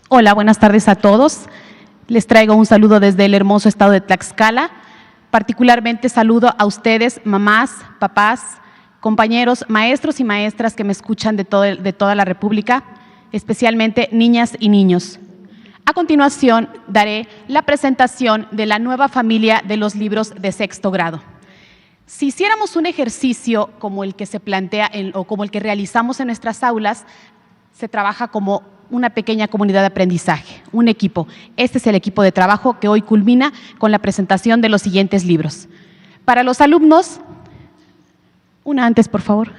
Hola, buenas tardes a todos. Les traigo un saludo desde el hermoso estado de Tlaxcala. Particularmente saludo a ustedes, mamás, papás, compañeros, maestros y maestras que me escuchan de toda la República, especialmente niñas y niños. A continuación, daré la presentación de la nueva familia de los libros de sexto grado. Si hiciéramos un ejercicio como el que se plantea o como el que realizamos en nuestras aulas, se trabaja como una pequeña comunidad de aprendizaje, un equipo. Este es el equipo de trabajo que hoy culmina con la presentación de los siguientes libros. Para los alumnos, una antes, por favor.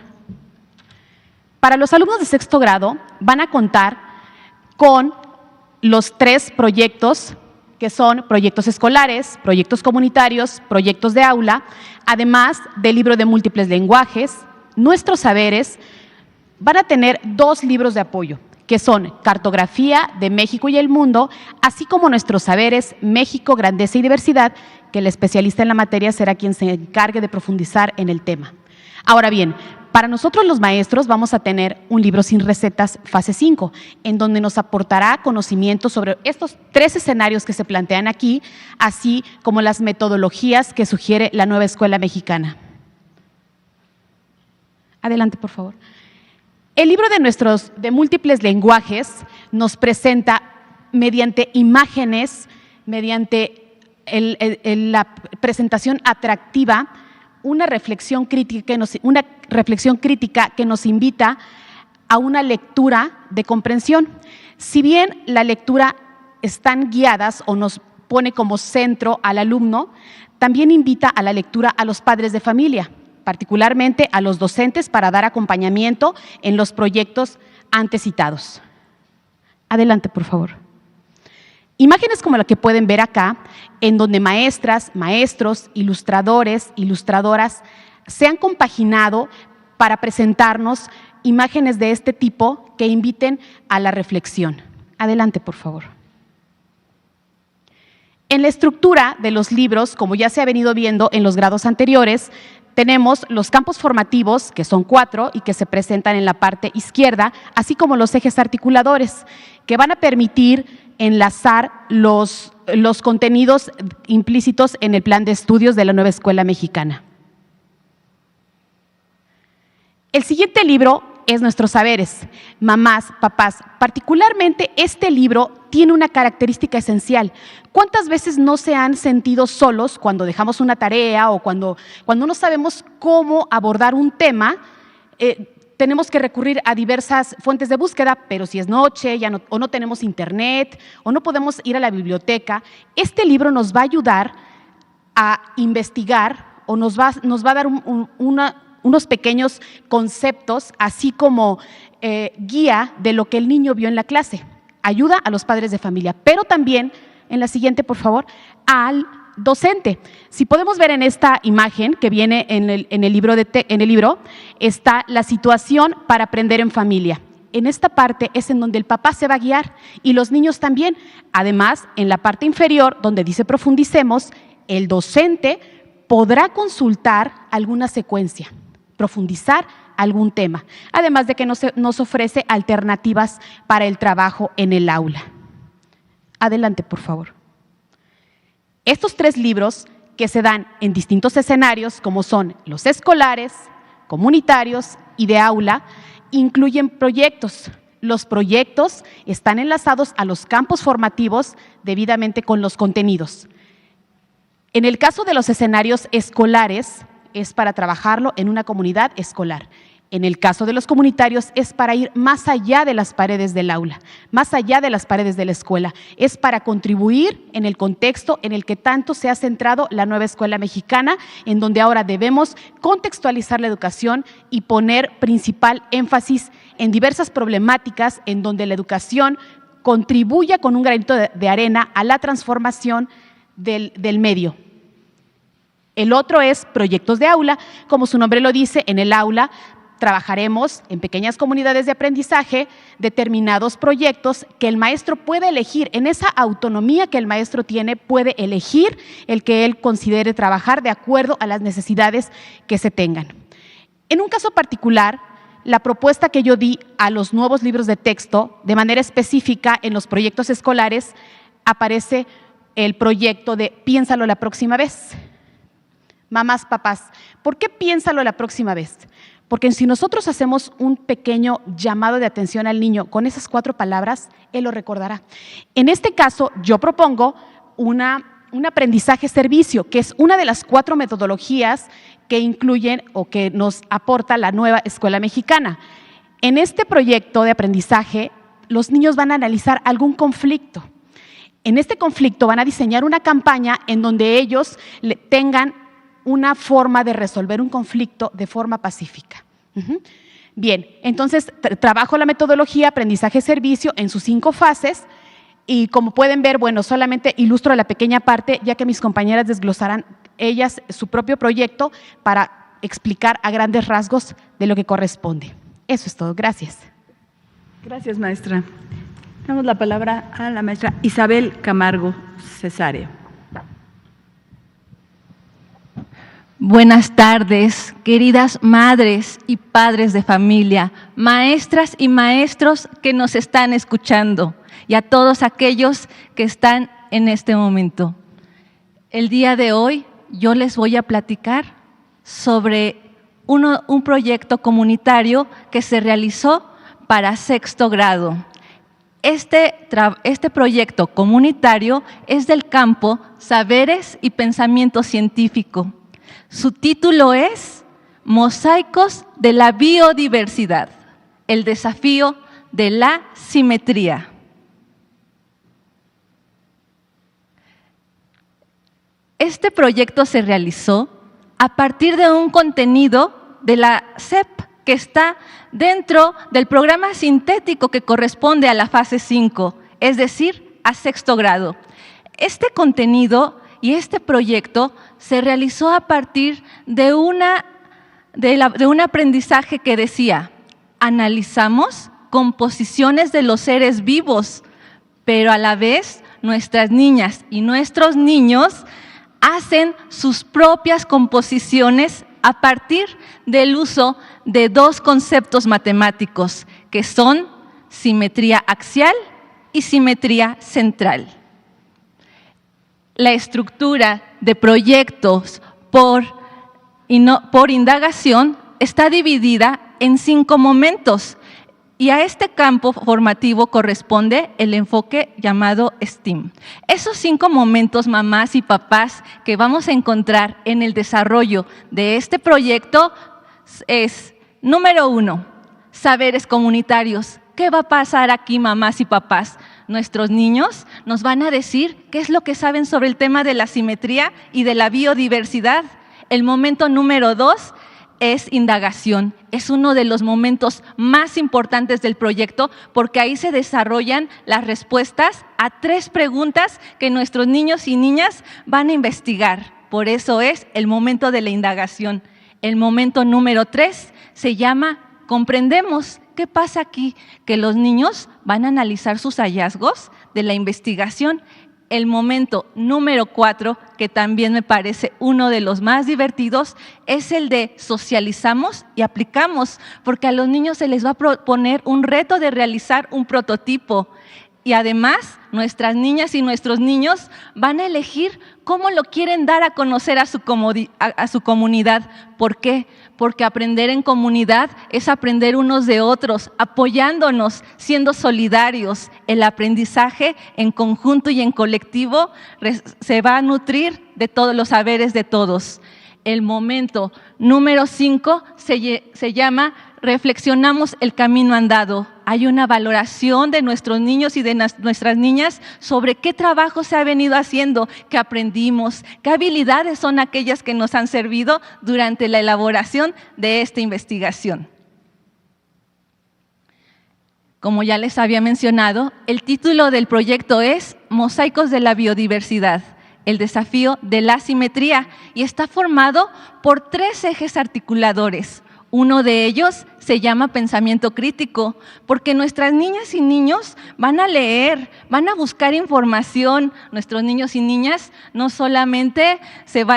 Para los alumnos de sexto grado van a contar con los 3 proyectos que son proyectos escolares, proyectos comunitarios, proyectos de aula, además del libro de múltiples lenguajes. Nuestros saberes van a tener 2 libros de apoyo, que son Cartografía de México y el Mundo, así como nuestros saberes México, Grandeza y Diversidad, que el especialista en la materia será quien se encargue de profundizar en el tema. Ahora bien, para nosotros los maestros vamos a tener un libro sin recetas fase 5, en donde nos aportará conocimiento sobre estos 3 escenarios que se plantean aquí, así como las metodologías que sugiere la nueva escuela mexicana. Adelante, por favor. El libro de múltiples lenguajes nos presenta mediante imágenes, mediante la presentación atractiva, una reflexión crítica que nos invita a una lectura de comprensión. Si bien la lectura están guiadas o nos pone como centro al alumno, también invita a la lectura a los padres de familia, particularmente a los docentes para dar acompañamiento en los proyectos antes citados. Adelante, por favor. Imágenes como la que pueden ver acá, en donde maestras, maestros, ilustradores, ilustradoras se han compaginado para presentarnos imágenes de este tipo que inviten a la reflexión. Adelante, por favor. En la estructura de los libros, como ya se ha venido viendo en los grados anteriores, tenemos los campos formativos, que son 4 y que se presentan en la parte izquierda, así como los ejes articuladores, que van a permitir enlazar los contenidos implícitos en el plan de estudios de la nueva escuela mexicana. El siguiente libro es Nuestros Saberes. Mamás, papás, particularmente este libro tiene una característica esencial. ¿Cuántas veces no se han sentido solos cuando dejamos una tarea o cuando no sabemos cómo abordar un tema? Tenemos que recurrir a diversas fuentes de búsqueda, pero si es noche o no tenemos internet o no podemos ir a la biblioteca, este libro nos va a ayudar a investigar o nos va a dar unos pequeños conceptos, así como guía de lo que el niño vio en la clase. Ayuda a los padres de familia, pero también, en la siguiente, por favor, al docente. Si podemos ver en esta imagen que viene en el libro, está la situación para aprender en familia. En esta parte es en donde el papá se va a guiar y los niños también. Además, en la parte inferior, donde dice profundicemos, el docente podrá consultar alguna secuencia, profundizar algún tema, además de que nos ofrece alternativas para el trabajo en el aula. Adelante, por favor. Estos 3 libros que se dan en distintos escenarios, como son los escolares, comunitarios y de aula, incluyen proyectos. Los proyectos están enlazados a los campos formativos debidamente con los contenidos. En el caso de los escenarios escolares, es para trabajarlo en una comunidad escolar. En el caso de los comunitarios es para ir más allá de las paredes del aula, más allá de las paredes de la escuela. Es para contribuir en el contexto en el que tanto se ha centrado la nueva escuela mexicana, en donde ahora debemos contextualizar la educación y poner principal énfasis en diversas problemáticas en donde la educación contribuya con un granito de arena a la transformación del medio. El otro es proyectos de aula. Como su nombre lo dice, en el aula trabajaremos en pequeñas comunidades de aprendizaje determinados proyectos que el maestro puede elegir. En esa autonomía que el maestro tiene, puede elegir el que él considere trabajar de acuerdo a las necesidades que se tengan. En un caso particular, la propuesta que yo di a los nuevos libros de texto, de manera específica en los proyectos escolares, aparece el proyecto de Piénsalo la próxima vez. Mamás, papás, ¿por qué piénsalo la próxima vez? Porque si nosotros hacemos un pequeño llamado de atención al niño con esas 4 palabras, él lo recordará. En este caso, yo propongo un aprendizaje-servicio, que es una de las 4 metodologías que incluyen o que nos aporta la nueva escuela mexicana. En este proyecto de aprendizaje, los niños van a analizar algún conflicto. En este conflicto van a diseñar una campaña en donde ellos tengan una forma de resolver un conflicto de forma pacífica. Bien, entonces trabajo la metodología aprendizaje-servicio en sus 5 fases y como pueden ver, bueno, solamente ilustro la pequeña parte ya que mis compañeras desglosarán ellas su propio proyecto para explicar a grandes rasgos de lo que corresponde. Eso es todo. Gracias. Gracias, maestra. Damos la palabra a la maestra Isabel Camargo Cesárea. Buenas tardes, queridas madres y padres de familia, maestras y maestros que nos están escuchando y a todos aquellos que están en este momento. El día de hoy yo les voy a platicar sobre un proyecto comunitario que se realizó para 6º grado. Este proyecto comunitario es del campo Saberes y Pensamiento Científico. Su título es Mosaicos de la Biodiversidad, el desafío de la simetría. Este proyecto se realizó a partir de un contenido de la SEP que está dentro del programa sintético que corresponde a la fase 5, es decir, a 6º grado. Este contenido y este proyecto se realizó a partir de un aprendizaje que decía, analizamos composiciones de los seres vivos, pero a la vez nuestras niñas y nuestros niños hacen sus propias composiciones a partir del uso de 2 conceptos matemáticos, que son simetría axial y simetría central. La estructura de proyectos por indagación está dividida en 5 momentos y a este campo formativo corresponde el enfoque llamado STEAM. Esos 5 momentos, mamás y papás, que vamos a encontrar en el desarrollo de este proyecto es, número 1, saberes comunitarios. ¿Qué va a pasar aquí, mamás y papás? Nuestros niños nos van a decir qué es lo que saben sobre el tema de la simetría y de la biodiversidad. El momento número 2 es indagación. Es uno de los momentos más importantes del proyecto porque ahí se desarrollan las respuestas a 3 preguntas que nuestros niños y niñas van a investigar. Por eso es el momento de la indagación. El momento número 3 se llama comprendemos. ¿Qué pasa aquí? Que los niños van a analizar sus hallazgos de la investigación. El momento número 4, que también me parece uno de los más divertidos, es el de socializamos y aplicamos, porque a los niños se les va a proponer un reto de realizar un prototipo. Y además, nuestras niñas y nuestros niños van a elegir cómo lo quieren dar a conocer a su comunidad. ¿Por qué? Porque aprender en comunidad es aprender unos de otros, apoyándonos, siendo solidarios. El aprendizaje en conjunto y en colectivo se va a nutrir de todos los saberes de todos. El momento número 5 se llama reflexionamos el camino andado. Hay una valoración de nuestros niños y de nuestras niñas sobre qué trabajo se ha venido haciendo, qué aprendimos, qué habilidades son aquellas que nos han servido durante la elaboración de esta investigación. Como ya les había mencionado, el título del proyecto es Mosaicos de la Biodiversidad, el desafío de la simetría, y está formado por 3 ejes articuladores. Uno de ellos se llama pensamiento crítico, porque nuestras niñas y niños van a leer, van a buscar información. Nuestros niños y niñas no solamente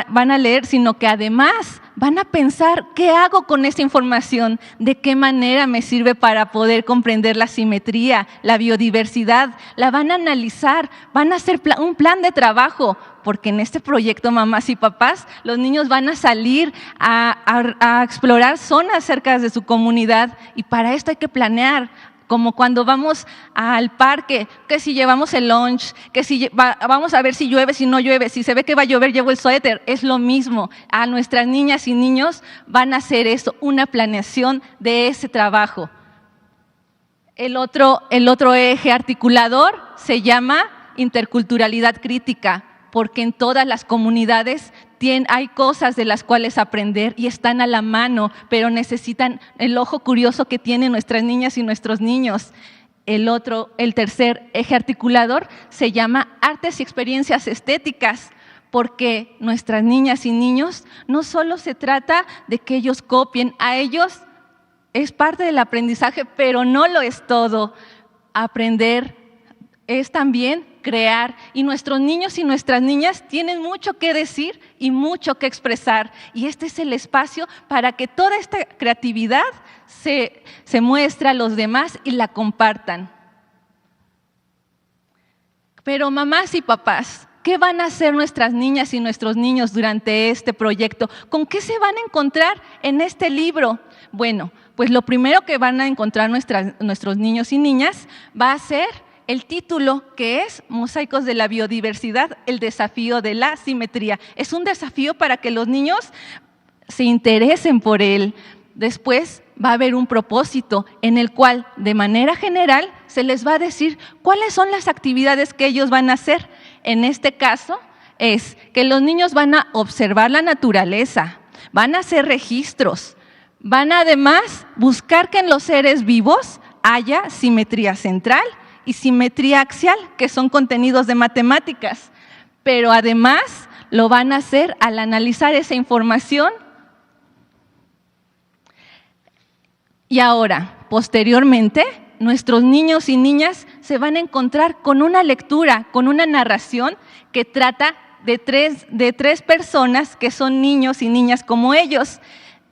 van a leer, sino que además van a pensar, ¿qué hago con esta información? ¿De qué manera me sirve para poder comprender la simetría, la biodiversidad? La van a analizar, van a hacer un plan de trabajo, porque en este proyecto Mamás y Papás, los niños van a salir a explorar zonas cerca de su comunidad, y para esto hay que planear. Como cuando vamos al parque, que si llevamos el lunch, que si vamos a ver si llueve, si no llueve, si se ve que va a llover, llevo el suéter. Es lo mismo. A nuestras niñas y niños van a hacer eso, una planeación de ese trabajo. El otro eje articulador se llama interculturalidad crítica, porque en todas las comunidades hay cosas de las cuales aprender y están a la mano, pero necesitan el ojo curioso que tienen nuestras niñas y nuestros niños. El tercer eje articulador se llama artes y experiencias estéticas, porque nuestras niñas y niños no solo se trata de que ellos copien, a ellos es parte del aprendizaje, pero no lo es todo. Aprender es también crear, y nuestros niños y nuestras niñas tienen mucho que decir y mucho que expresar, y este es el espacio para que toda esta creatividad se muestre a los demás y la compartan. Pero mamás y papás, ¿qué van a hacer nuestras niñas y nuestros niños durante este proyecto? ¿Con qué se van a encontrar en este libro? Bueno, pues lo primero que van a encontrar nuestros niños y niñas va a ser el título, que es Mosaicos de la Biodiversidad, el desafío de la simetría. Es un desafío para que los niños se interesen por él. Después va a haber un propósito en el cual, de manera general, se les va a decir cuáles son las actividades que ellos van a hacer. En este caso, es que los niños van a observar la naturaleza, van a hacer registros, van a además buscar que en los seres vivos haya simetría central y simetría axial, que son contenidos de matemáticas, pero además lo van a hacer al analizar esa información. Y ahora, posteriormente, nuestros niños y niñas se van a encontrar con una lectura, con una narración que trata de tres personas que son niños y niñas como ellos.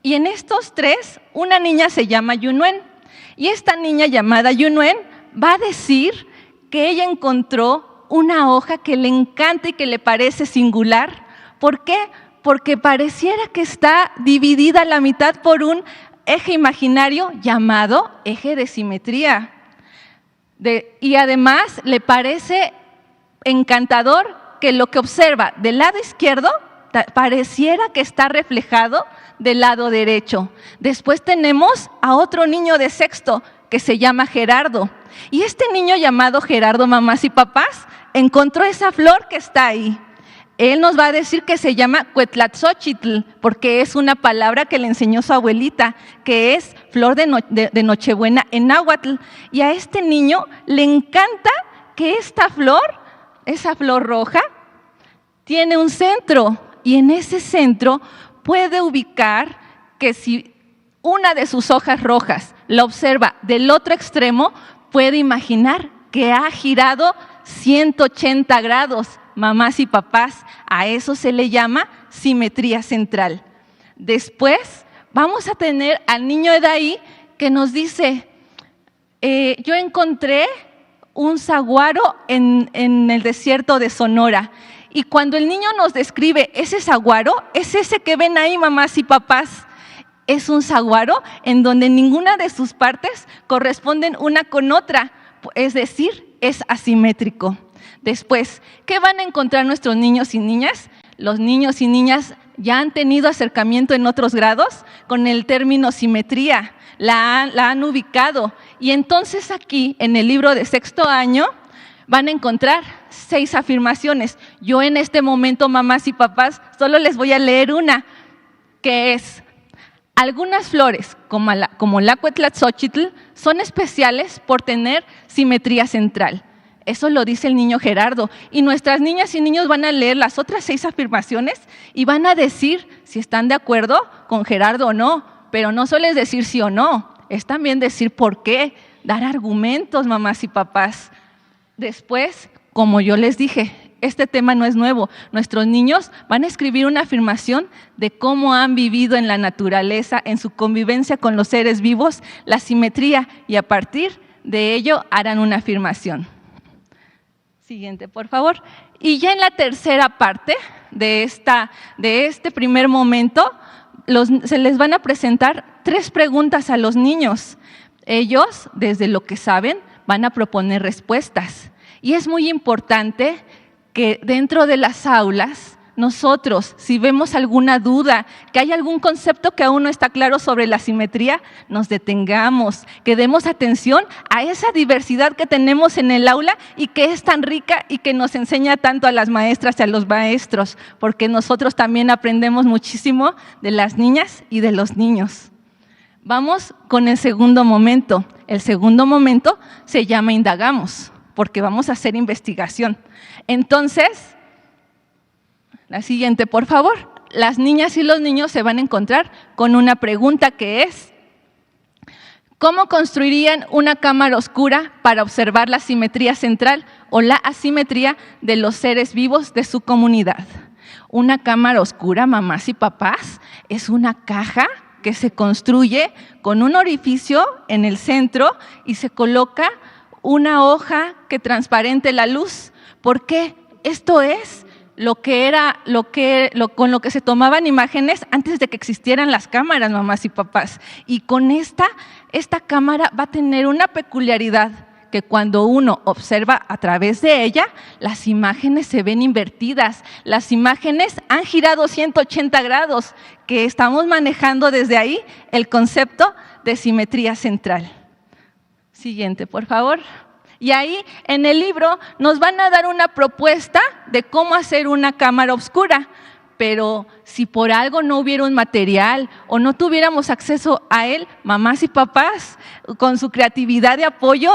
Y en estos tres, una niña se llama Yunuen, y esta niña llamada Yunuen va a decir que ella encontró una hoja que le encanta y que le parece singular. ¿Por qué? Porque pareciera que está dividida a la mitad por un eje imaginario llamado eje de simetría. Y además le parece encantador que lo que observa del lado izquierdo pareciera que está reflejado del lado derecho. Después tenemos a otro niño de sexto que se llama Gerardo. Y este niño llamado Gerardo, mamás y papás, encontró esa flor que está ahí. Él nos va a decir que se llama Cuetlaxochitl, porque es una palabra que le enseñó su abuelita, que es flor de Nochebuena en náhuatl. Y a este niño le encanta que esta flor, esa flor roja, tiene un centro, y en ese centro puede ubicar que si una de sus hojas rojas la observa del otro extremo, puede imaginar que ha girado 180 grados. Mamás y papás, a eso se le llama simetría central. Después vamos a tener al niño Edaí que nos dice, yo encontré un saguaro en el desierto de Sonora. Y cuando el niño nos describe ese saguaro, es ese que ven ahí, mamás y papás. Es un saguaro en donde ninguna de sus partes corresponden una con otra, es decir, es asimétrico. Después, ¿qué van a encontrar nuestros niños y niñas? Los niños y niñas ya han tenido acercamiento en otros grados con el término simetría, la han ubicado. Y entonces aquí, en el libro de sexto año, van a encontrar 6 afirmaciones. Yo en este momento, mamás y papás, solo les voy a leer una, que es: algunas flores, como la Cuetlaxochitl, son especiales por tener simetría central. Eso lo dice el niño Gerardo. Y nuestras niñas y niños van a leer las otras 6 afirmaciones y van a decir si están de acuerdo con Gerardo o no. Pero no solo es decir sí o no, es también decir por qué, dar argumentos, mamás y papás. Después, como yo les dije, este tema no es nuevo. Nuestros niños van a escribir una afirmación de cómo han vivido en la naturaleza, en su convivencia con los seres vivos, la simetría, y a partir de ello harán una afirmación. Siguiente, por favor. Y ya en la tercera parte de este primer momento, se les van a presentar 3 preguntas a los niños. Ellos, desde lo que saben, van a proponer respuestas. Y es muy importante que dentro de las aulas, nosotros, si vemos alguna duda, que hay algún concepto que aún no está claro sobre la simetría, nos detengamos, que demos atención a esa diversidad que tenemos en el aula y que es tan rica y que nos enseña tanto a las maestras y a los maestros, porque nosotros también aprendemos muchísimo de las niñas y de los niños. Vamos con el segundo momento. El segundo momento se llama indagamos, porque vamos a hacer investigación. Entonces, la siguiente, por favor. Las niñas y los niños se van a encontrar con una pregunta que es: ¿cómo construirían una cámara oscura para observar la simetría central o la asimetría de los seres vivos de su comunidad? Una cámara oscura, mamás y papás, es una caja que se construye con un orificio en el centro y se coloca una hoja que transparente la luz. ¿Por qué? Esto es con lo que se tomaban imágenes antes de que existieran las cámaras, mamás y papás. Y con esta cámara va a tener una peculiaridad, que cuando uno observa a través de ella, las imágenes se ven invertidas. Las imágenes han girado 180 grados, que estamos manejando desde ahí el concepto de simetría central. Siguiente, por favor. Y ahí en el libro nos van a dar una propuesta de cómo hacer una cámara oscura, pero si por algo no hubiera un material o no tuviéramos acceso a él, mamás y papás, con su creatividad de apoyo,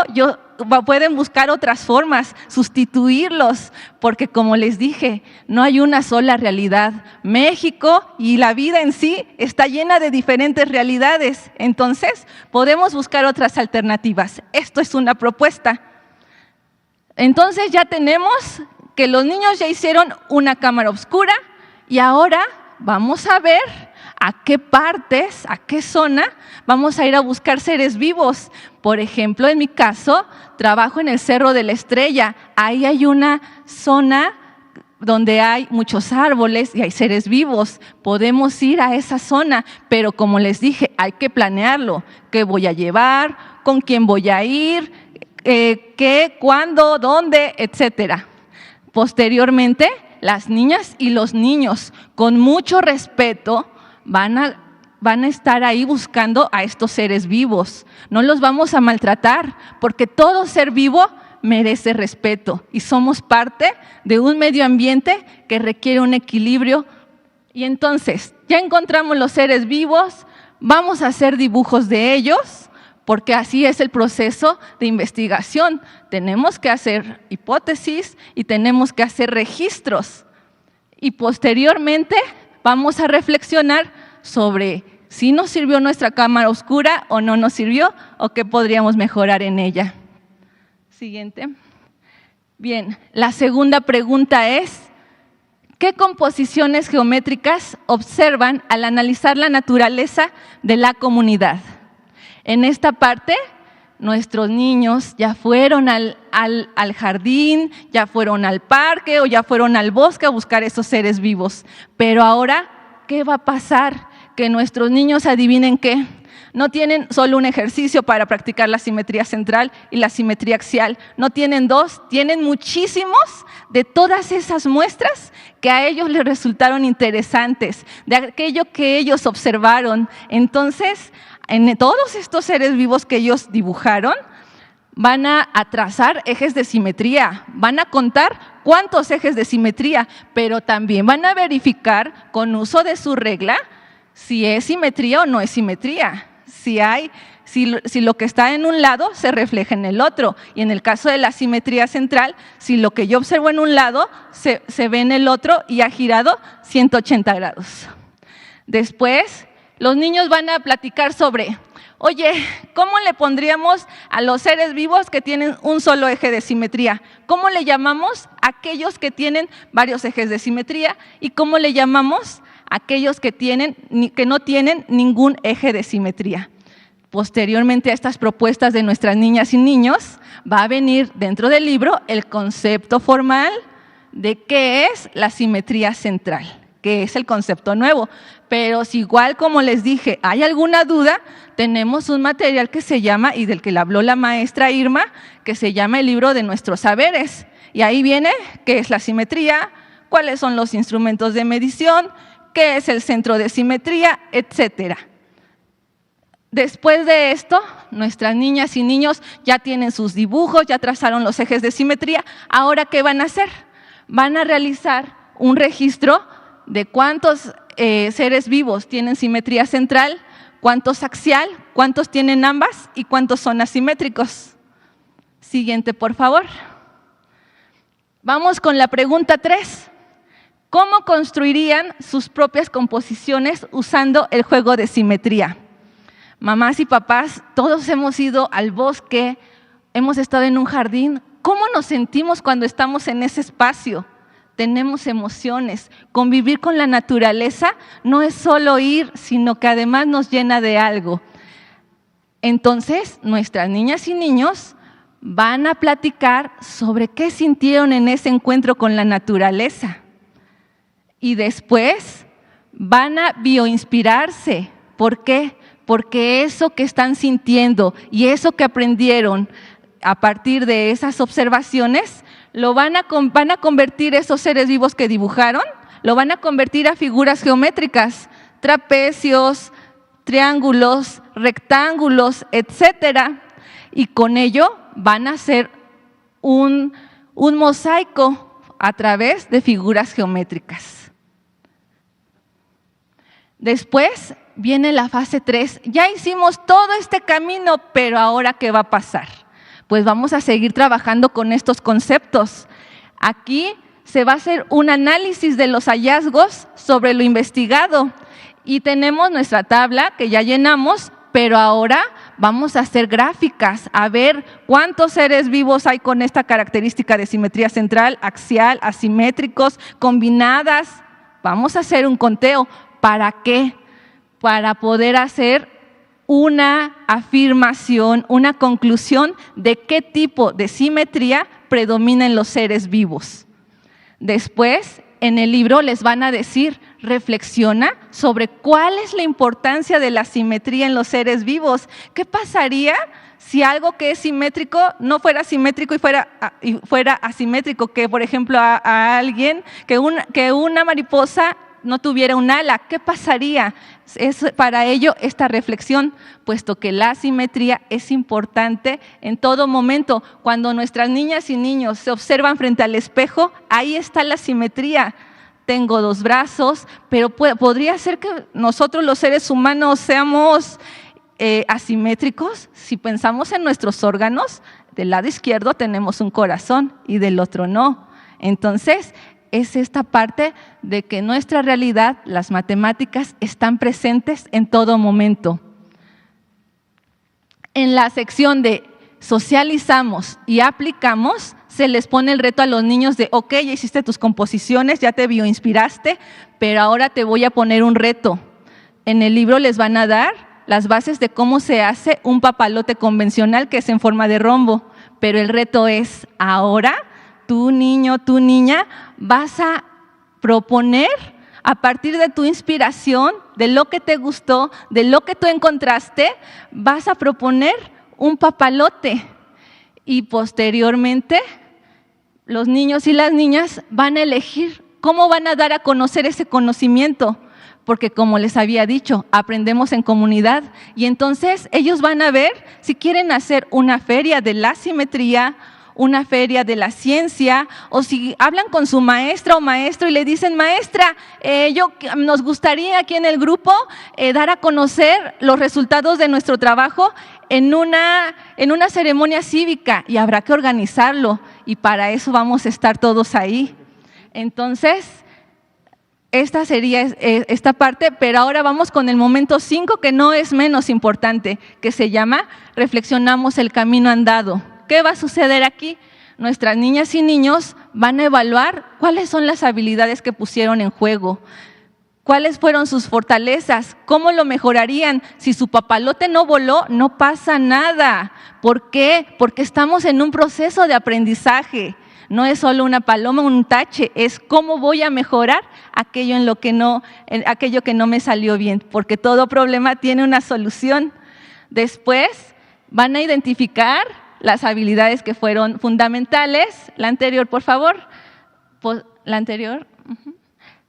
pueden buscar otras formas, sustituirlos, porque como les dije, no hay una sola realidad. México y la vida en sí está llena de diferentes realidades, entonces podemos buscar otras alternativas. Esto es una propuesta. Entonces ya tenemos que los niños ya hicieron una cámara oscura y ahora vamos a ver a qué partes, a qué zona vamos a ir a buscar seres vivos. Por ejemplo, en mi caso, trabajo en el Cerro de la Estrella. Ahí hay una zona donde hay muchos árboles y hay seres vivos. Podemos ir a esa zona, pero como les dije, hay que planearlo. ¿Qué voy a llevar? ¿Con quién voy a ir? ¿Qué, cuándo, dónde, etcétera? Posteriormente, las niñas y los niños, con mucho respeto, van a estar ahí buscando a estos seres vivos. No los vamos a maltratar, porque todo ser vivo merece respeto y somos parte de un medio ambiente que requiere un equilibrio. Y entonces, ya encontramos los seres vivos, vamos a hacer dibujos de ellos, porque así es el proceso de investigación. Tenemos que hacer hipótesis y tenemos que hacer registros. Y posteriormente vamos a reflexionar sobre si nos sirvió nuestra cámara oscura o no nos sirvió, o qué podríamos mejorar en ella. Siguiente. Bien, la segunda pregunta es: ¿qué composiciones geométricas observan al analizar la naturaleza de la comunidad? En esta parte, nuestros niños ya fueron al jardín, ya fueron al parque o ya fueron al bosque a buscar esos seres vivos. Pero ahora, ¿qué va a pasar? Que nuestros niños adivinen qué. No tienen solo un ejercicio para practicar la simetría central y la simetría axial. No tienen 2, tienen muchísimos de todas esas muestras que a ellos les resultaron interesantes, de aquello que ellos observaron. Entonces, en todos estos seres vivos que ellos dibujaron, van a trazar ejes de simetría, van a contar cuántos ejes de simetría, pero también van a verificar con uso de su regla si es simetría o no es simetría. Si lo que está en un lado se refleja en el otro, y en el caso de la simetría central, si lo que yo observo en un lado se ve en el otro y ha girado 180 grados. Después, los niños van a platicar sobre Oye, ¿cómo le pondríamos a los seres vivos que tienen un solo eje de simetría? ¿Cómo le llamamos a aquellos que tienen varios ejes de simetría? ¿Y cómo le llamamos a aquellos que no tienen ningún eje de simetría? Posteriormente a estas propuestas de nuestras niñas y niños, va a venir dentro del libro el concepto formal de qué es la simetría central, que es el concepto nuevo. Pero si igual, como les dije, hay alguna duda, tenemos un material que se llama, y del que le habló la maestra Irma, que se llama el libro de nuestros saberes. Y ahí viene qué es la simetría, cuáles son los instrumentos de medición, qué es el centro de simetría, etcétera. Después de esto, nuestras niñas y niños ya tienen sus dibujos, ya trazaron los ejes de simetría. Ahora, ¿qué van a hacer? Van a realizar un registro de cuántos seres vivos tienen simetría central, cuántos axial, cuántos tienen ambas y cuántos son asimétricos. Siguiente, por favor. Vamos con la pregunta 3. ¿Cómo construirían sus propias composiciones usando el juego de simetría? Mamás y papás, todos hemos ido al bosque, hemos estado en un jardín. ¿Cómo nos sentimos cuando estamos en ese espacio? Tenemos emociones. Convivir con la naturaleza no es solo ir, sino que además nos llena de algo. Entonces, nuestras niñas y niños van a platicar sobre qué sintieron en ese encuentro con la naturaleza. Y después van a bioinspirarse. ¿Por qué? Porque eso que están sintiendo y eso que aprendieron a partir de esas observaciones, lo van a convertir esos seres vivos que dibujaron, lo van a convertir a figuras geométricas, trapecios, triángulos, rectángulos, etcétera. Y con ello van a hacer un mosaico a través de figuras geométricas. Después viene la fase 3. Ya hicimos todo este camino, pero ahora ¿qué va a pasar? Pues vamos a seguir trabajando con estos conceptos. Aquí se va a hacer un análisis de los hallazgos sobre lo investigado. Y tenemos nuestra tabla que ya llenamos, pero ahora vamos a hacer gráficas, a ver cuántos seres vivos hay con esta característica de simetría central, axial, asimétricos, combinadas. Vamos a hacer un conteo. ¿Para qué? Para poder hacer una afirmación, una conclusión de qué tipo de simetría predomina en los seres vivos. Después, en el libro les van a decir, reflexiona sobre cuál es la importancia de la simetría en los seres vivos. ¿Qué pasaría si algo que es simétrico no fuera simétrico y fuera asimétrico? Que, por ejemplo, a alguien, que una mariposa no tuviera un ala, ¿qué pasaría? Es para ello esta reflexión, puesto que la simetría es importante en todo momento. Cuando nuestras niñas y niños se observan frente al espejo, ahí está la simetría. Tengo dos brazos, pero podría ser que nosotros los seres humanos seamos asimétricos. Si pensamos en nuestros órganos, del lado izquierdo tenemos un corazón y del otro no. Entonces, es esta parte de que nuestra realidad, las matemáticas, están presentes en todo momento. En la sección de socializamos y aplicamos, se les pone el reto a los niños de, ok, ya hiciste tus composiciones, ya te bioinspiraste, pero ahora te voy a poner un reto. En el libro les van a dar las bases de cómo se hace un papalote convencional, que es en forma de rombo, pero el reto es ahora, tú niño, tú niña, vas a proponer a partir de tu inspiración, de lo que te gustó, de lo que tú encontraste, vas a proponer un papalote. Y posteriormente, los niños y las niñas van a elegir cómo van a dar a conocer ese conocimiento. Porque como les había dicho, aprendemos en comunidad. Y entonces ellos van a ver si quieren hacer una feria de la simetría, una feria de la ciencia, o si hablan con su maestra o maestro y le dicen, maestra, nos gustaría aquí en el grupo dar a conocer los resultados de nuestro trabajo en una ceremonia cívica, y habrá que organizarlo, y para eso vamos a estar todos ahí. Entonces, esta sería esta parte, pero ahora vamos con el momento 5, que no es menos importante, que se llama reflexionamos el camino andado. ¿Qué va a suceder aquí? Nuestras niñas y niños van a evaluar cuáles son las habilidades que pusieron en juego, cuáles fueron sus fortalezas, cómo lo mejorarían. Si su papalote no voló, no pasa nada. ¿Por qué? Porque estamos en un proceso de aprendizaje. No es solo una paloma, un tache, es cómo voy a mejorar aquello que no me salió bien, porque todo problema tiene una solución. Después van a identificar las habilidades que fueron fundamentales. La anterior, por favor. La anterior.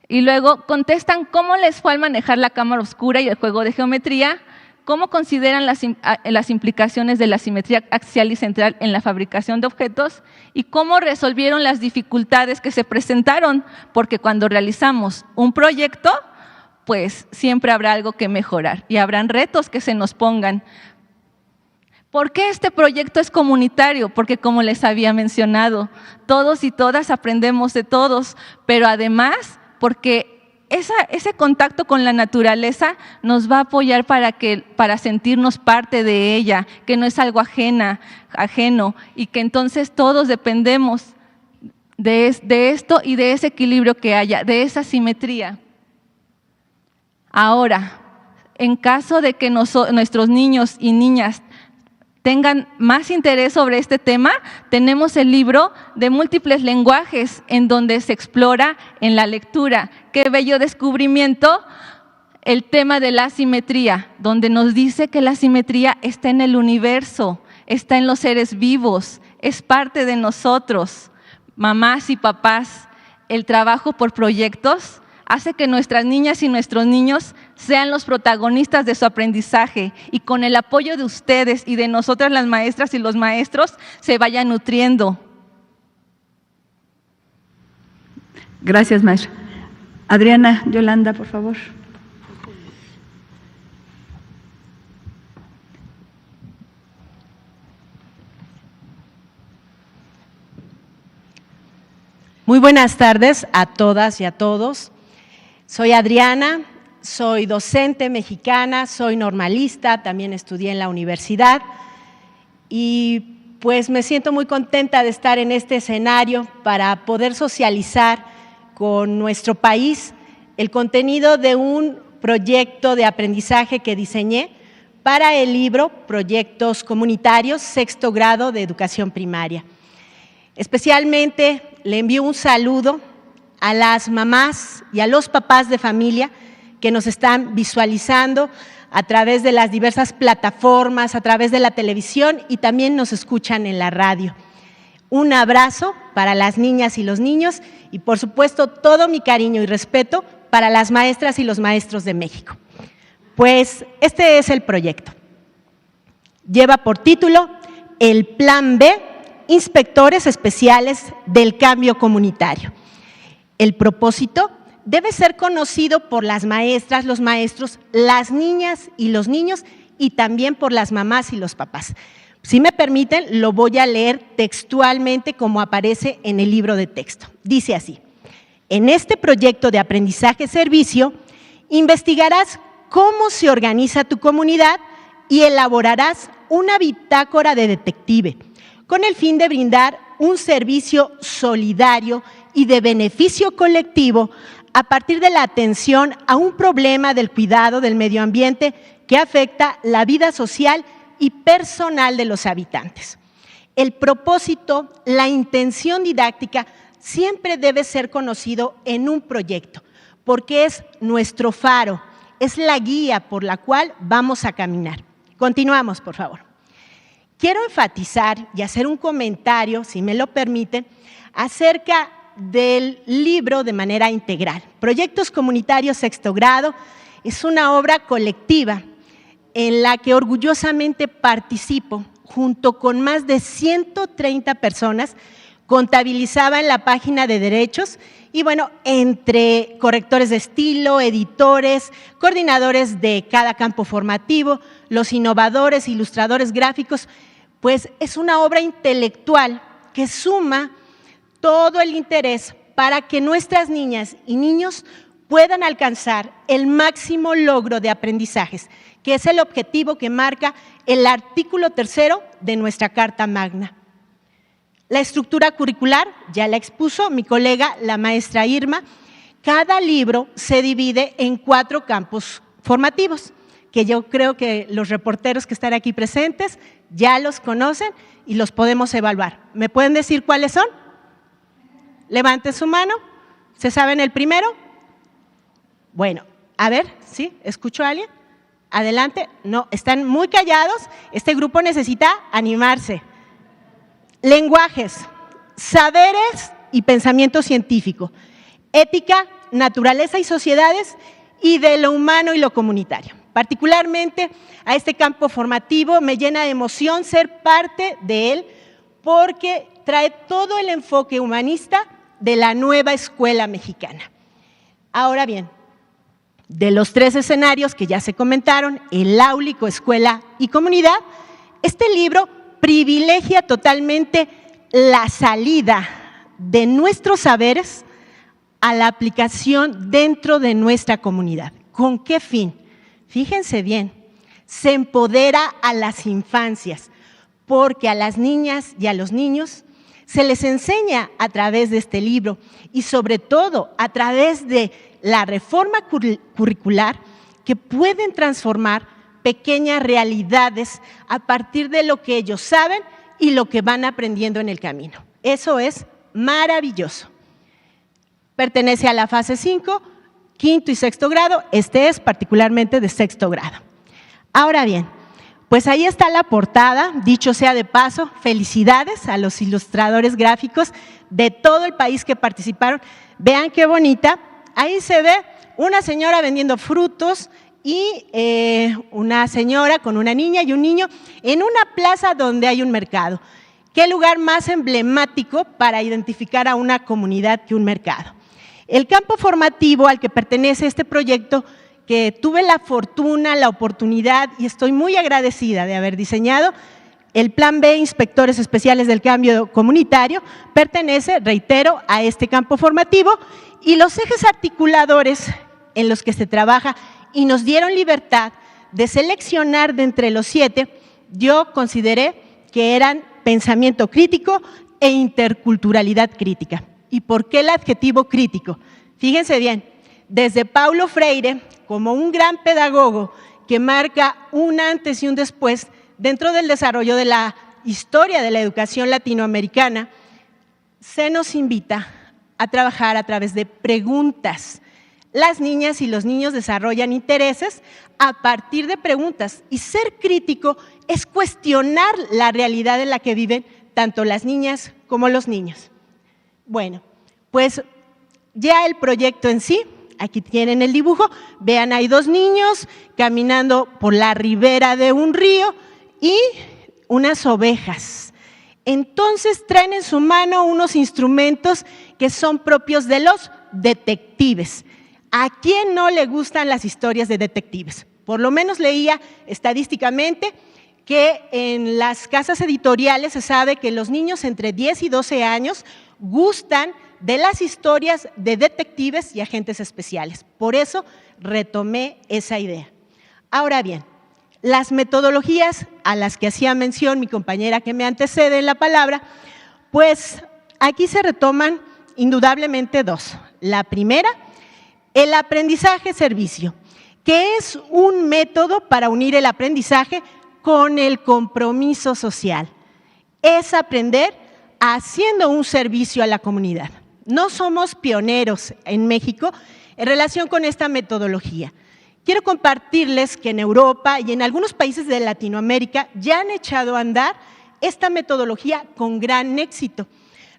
Y luego contestan cómo les fue al manejar la cámara oscura y el juego de geometría, cómo consideran las implicaciones de la simetría axial y central en la fabricación de objetos y cómo resolvieron las dificultades que se presentaron, porque cuando realizamos un proyecto, pues siempre habrá algo que mejorar y habrán retos que se nos pongan. ¿Por qué este proyecto es comunitario? Porque, como les había mencionado, todos y todas aprendemos de todos, pero además porque ese contacto con la naturaleza nos va a apoyar para sentirnos parte de ella, que no es algo ajeno, y que entonces todos dependemos de esto y de ese equilibrio que haya, de esa simetría. Ahora, en caso de que nuestros niños y niñas tengan más interés sobre este tema, tenemos el libro de múltiples lenguajes en donde se explora en la lectura. Qué bello descubrimiento el tema de la simetría, donde nos dice que la simetría está en el universo, está en los seres vivos, es parte de nosotros. Mamás y papás, el trabajo por proyectos hace que nuestras niñas y nuestros niños sean los protagonistas de su aprendizaje y con el apoyo de ustedes y de nosotras las maestras y los maestros se vayan nutriendo. Gracias, maestra. Adriana Yolanda, por favor. Muy buenas tardes a todas y a todos. Soy Adriana, soy docente mexicana, soy normalista, también estudié en la universidad y pues me siento muy contenta de estar en este escenario para poder socializar con nuestro país el contenido de un proyecto de aprendizaje que diseñé para el libro Proyectos Comunitarios, sexto grado de educación primaria. Especialmente le envío un saludo a las mamás y a los papás de familia que nos están visualizando a través de las diversas plataformas, a través de la televisión y también nos escuchan en la radio. Un abrazo para las niñas y los niños y, por supuesto, todo mi cariño y respeto para las maestras y los maestros de México. Pues este es el proyecto. Lleva por título El Plan B, Inspectores Especiales del Cambio Comunitario. El propósito debe ser conocido por las maestras, los maestros, las niñas y los niños y también por las mamás y los papás. Si me permiten, lo voy a leer textualmente como aparece en el libro de texto. Dice así: en este proyecto de aprendizaje-servicio, investigarás cómo se organiza tu comunidad y elaborarás una bitácora de detective, con el fin de brindar un servicio solidario y de beneficio colectivo a partir de la atención a un problema del cuidado del medio ambiente que afecta la vida social y personal de los habitantes. El propósito, la intención didáctica siempre debe ser conocido en un proyecto, porque es nuestro faro, es la guía por la cual vamos a caminar. Continuamos, por favor. Quiero enfatizar y hacer un comentario, si me lo permiten, acerca del libro de manera integral. Proyectos Comunitarios Sexto Grado es una obra colectiva en la que orgullosamente participo junto con más de 130 personas, contabilizaba en la página de derechos y bueno, entre correctores de estilo, editores, coordinadores de cada campo formativo, los innovadores, ilustradores gráficos, pues es una obra intelectual que suma todo el interés para que nuestras niñas y niños puedan alcanzar el máximo logro de aprendizajes, que es el objetivo que marca el artículo 3 de nuestra Carta Magna. La estructura curricular ya la expuso mi colega, la maestra Irma. Cada libro se divide en 4 campos formativos, que yo creo que los reporteros que están aquí presentes ya los conocen y los podemos evaluar. ¿Me pueden decir cuáles son? Levanten su mano. ¿Se saben el primero? Bueno, a ver, ¿sí? ¿Escucho a alguien? Adelante. No, están muy callados. Este grupo necesita animarse. Lenguajes, saberes y pensamiento científico, ética, naturaleza y sociedades, y de lo humano y lo comunitario. Particularmente a este campo formativo me llena de emoción ser parte de él porque trae todo el enfoque humanista de la nueva escuela mexicana. Ahora bien, de los 3 escenarios que ya se comentaron, el áulico, escuela y comunidad, este libro privilegia totalmente la salida de nuestros saberes a la aplicación dentro de nuestra comunidad. ¿Con qué fin? Fíjense bien, se empodera a las infancias, porque a las niñas y a los niños se les enseña a través de este libro y sobre todo a través de la reforma curricular que pueden transformar pequeñas realidades a partir de lo que ellos saben y lo que van aprendiendo en el camino. Eso es maravilloso. Pertenece a la fase 5, quinto y sexto grado, este es particularmente de sexto grado. Ahora bien, pues ahí está la portada, dicho sea de paso, felicidades a los ilustradores gráficos de todo el país que participaron. Vean qué bonita, ahí se ve una señora vendiendo frutos y una señora con una niña y un niño en una plaza donde hay un mercado. ¿Qué lugar más emblemático para identificar a una comunidad que un mercado? El campo formativo al que pertenece este proyecto, que tuve la fortuna, la oportunidad y estoy muy agradecida de haber diseñado, el Plan B Inspectores Especiales del Cambio Comunitario, pertenece, reitero, a este campo formativo y los ejes articuladores en los que se trabaja y nos dieron libertad de seleccionar de entre los 7, yo consideré que eran pensamiento crítico e interculturalidad crítica. ¿Y por qué el adjetivo crítico? Fíjense bien, desde Paulo Freire, como un gran pedagogo que marca un antes y un después dentro del desarrollo de la historia de la educación latinoamericana, se nos invita a trabajar a través de preguntas. Las niñas y los niños desarrollan intereses a partir de preguntas y ser crítico es cuestionar la realidad en la que viven tanto las niñas como los niños. Bueno, pues ya el proyecto en sí, aquí tienen el dibujo, vean, hay 2 niños caminando por la ribera de un río y unas ovejas. Entonces traen en su mano unos instrumentos que son propios de los detectives. ¿A quién no le gustan las historias de detectives? Por lo menos leía estadísticamente que en las casas editoriales se sabe que los niños entre 10 y 12 años gustan de las historias de detectives y agentes especiales. Por eso retomé esa idea. Ahora bien, las metodologías a las que hacía mención mi compañera que me antecede en la palabra, pues aquí se retoman indudablemente 2. La primera, el aprendizaje-servicio, que es un método para unir el aprendizaje con el compromiso social. Es aprender haciendo un servicio a la comunidad. No somos pioneros en México en relación con esta metodología. Quiero compartirles que en Europa y en algunos países de Latinoamérica ya han echado a andar esta metodología con gran éxito.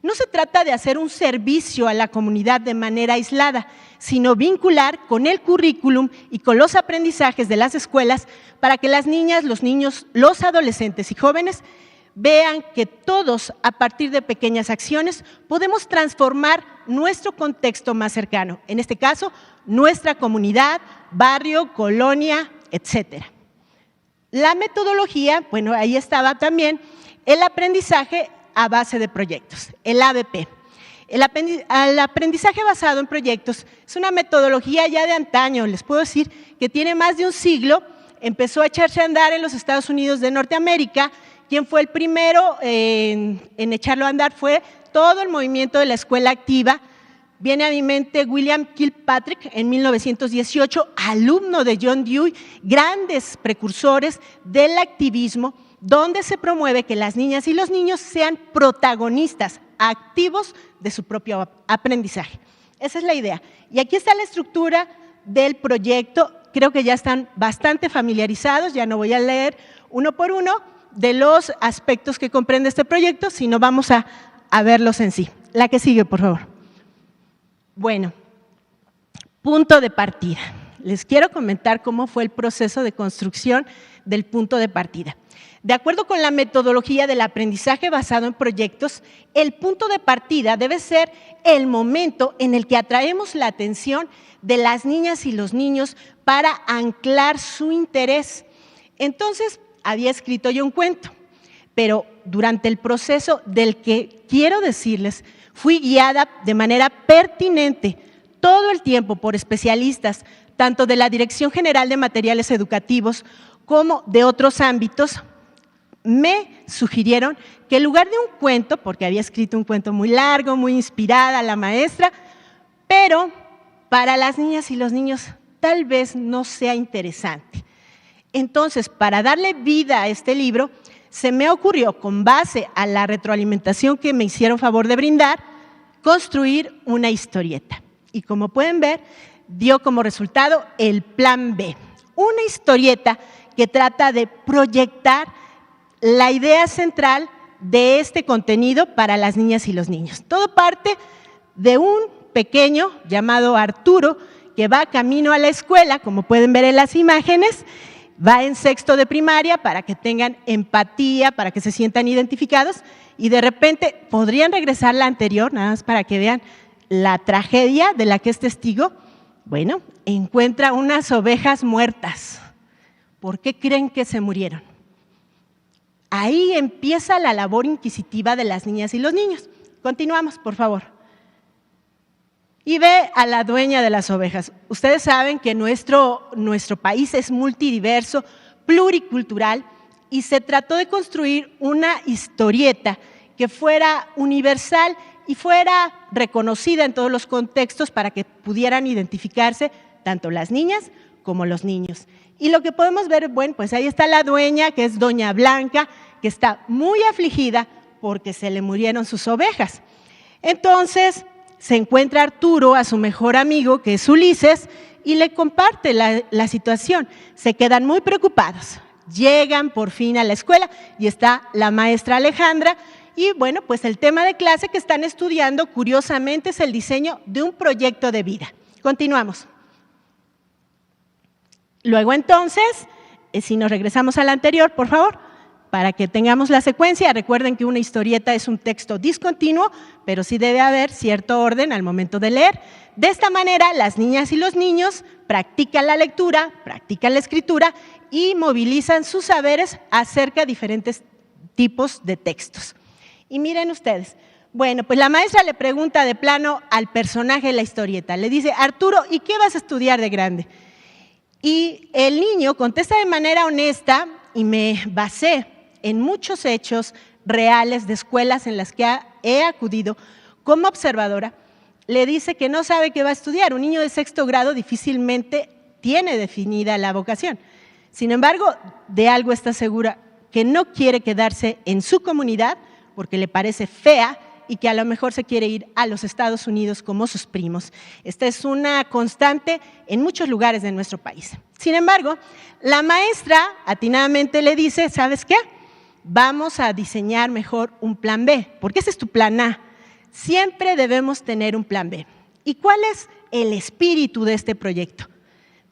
No se trata de hacer un servicio a la comunidad de manera aislada, sino vincular con el currículum y con los aprendizajes de las escuelas para que las niñas, los niños, los adolescentes y jóvenes vean que todos, a partir de pequeñas acciones, podemos transformar nuestro contexto más cercano, en este caso, nuestra comunidad, barrio, colonia, etcétera. La metodología, bueno, ahí estaba también el aprendizaje a base de proyectos, el ABP. El aprendizaje basado en proyectos es una metodología ya de antaño, les puedo decir que tiene más de un siglo, empezó a echarse a andar en los Estados Unidos de Norteamérica. Quien fue el primero en echarlo a andar fue todo el movimiento de la escuela activa. Viene a mi mente William Kilpatrick en 1918, alumno de John Dewey, grandes precursores del activismo, donde se promueve que las niñas y los niños sean protagonistas activos de su propio aprendizaje. Esa es la idea. Y aquí está la estructura del proyecto. Creo que ya están bastante familiarizados, ya no voy a leer uno por uno de los aspectos que comprende este proyecto, sino vamos a verlos en sí. La que sigue, por favor. Bueno, punto de partida. Les quiero comentar cómo fue el proceso de construcción del punto de partida. De acuerdo con la metodología del aprendizaje basado en proyectos, el punto de partida debe ser el momento en el que atraemos la atención de las niñas y los niños para anclar su interés. Entonces, había escrito yo un cuento, pero durante el proceso del que quiero decirles, fui guiada de manera pertinente todo el tiempo por especialistas, tanto de la Dirección General de Materiales Educativos como de otros ámbitos. Me sugirieron que en lugar de un cuento, porque había escrito un cuento muy largo, muy inspirada la maestra, pero para las niñas y los niños tal vez no sea interesante. Entonces, para darle vida a este libro, se me ocurrió, con base a la retroalimentación que me hicieron favor de brindar, construir una historieta. Y como pueden ver, dio como resultado el Plan B, una historieta que trata de proyectar la idea central de este contenido para las niñas y los niños. Todo parte de un pequeño llamado Arturo, que va camino a la escuela, como pueden ver en las imágenes, va en sexto de primaria para que tengan empatía, para que se sientan identificados, y de repente podrían regresar la anterior, nada más para que vean la tragedia de la que es testigo. Bueno, encuentra unas ovejas muertas. ¿Por qué creen que se murieron? Ahí empieza la labor inquisitiva de las niñas y los niños. Continuamos, por favor. Y ve a la dueña de las ovejas. Ustedes saben que nuestro país es multidiverso, pluricultural, y se trató de construir una historieta que fuera universal y fuera reconocida en todos los contextos para que pudieran identificarse tanto las niñas como los niños. Y lo que podemos ver, bueno, pues ahí está la dueña, que es Doña Blanca, que está muy afligida porque se le murieron sus ovejas. Entonces se encuentra Arturo a su mejor amigo, que es Ulises, y le comparte la situación. Se quedan muy preocupados. Llegan por fin a la escuela y está la maestra Alejandra. Y bueno, pues el tema de clase que están estudiando, curiosamente, es el diseño de un proyecto de vida. Continuamos. Luego entonces, si nos regresamos a la anterior, por favor, para que tengamos la secuencia. Recuerden que una historieta es un texto discontinuo, pero sí debe haber cierto orden al momento de leer. De esta manera, las niñas y los niños practican la lectura, practican la escritura y movilizan sus saberes acerca de diferentes tipos de textos. Y miren ustedes, bueno, pues la maestra le pregunta de plano al personaje de la historieta, le dice: Arturo, ¿y qué vas a estudiar de grande? Y el niño contesta de manera honesta, y me basé en muchos hechos reales de escuelas en las que he acudido como observadora. Le dice que no sabe qué va a estudiar. Un niño de sexto grado difícilmente tiene definida la vocación. Sin embargo, de algo está segura, que no quiere quedarse en su comunidad porque le parece fea y que a lo mejor se quiere ir a los Estados Unidos como sus primos. Esta es una constante en muchos lugares de nuestro país. Sin embargo, la maestra atinadamente le dice: ¿sabes qué? Vamos a diseñar mejor un plan B, porque ese es tu plan A. Siempre debemos tener un plan B. ¿Y cuál es el espíritu de este proyecto?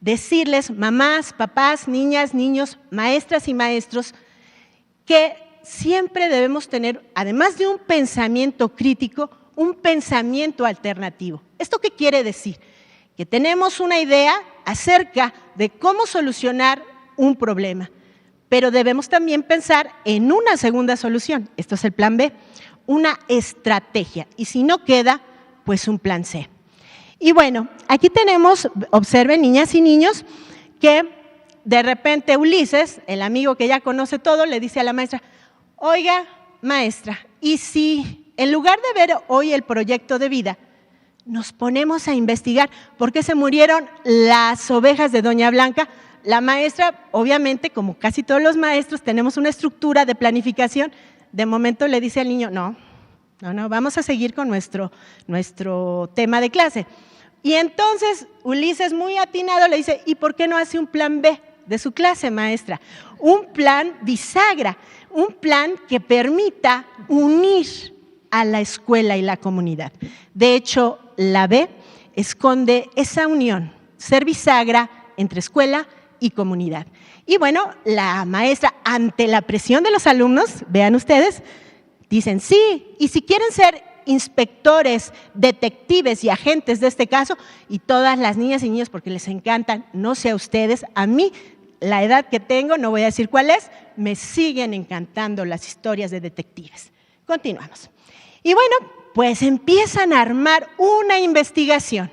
Decirles, mamás, papás, niñas, niños, maestras y maestros, que siempre debemos tener, además de un pensamiento crítico, un pensamiento alternativo. ¿Esto qué quiere decir? Que tenemos una idea acerca de cómo solucionar un problema, pero debemos también pensar en una segunda solución. Esto es el plan B. una estrategia. Y si no queda, pues un plan C. Y bueno, aquí tenemos, observen niñas y niños, que de repente Ulises, el amigo que ya conoce todo, le dice a la maestra, oiga, maestra, ¿y si en lugar de ver hoy el proyecto de vida, nos ponemos a investigar por qué se murieron las ovejas de Doña Blanca? La maestra, obviamente, como casi todos los maestros, tenemos una estructura de planificación. De momento le dice al niño, no, vamos a seguir con nuestro tema de clase. Y entonces Ulises, muy atinado, le dice, ¿y por qué no hace un plan B de su clase, maestra? Un plan bisagra, un plan que permita unir a la escuela y la comunidad. De hecho, la B esconde esa unión, ser bisagra entre escuela y comunidad. Y bueno, la maestra, ante la presión de los alumnos, vean ustedes, dicen sí, y si quieren ser inspectores, detectives y agentes de este caso, y todas las niñas y niños, porque les encantan, no sé a ustedes, a mí, la edad que tengo, no voy a decir cuál es, me siguen encantando las historias de detectives. Continuamos. Y bueno, pues empiezan a armar una investigación.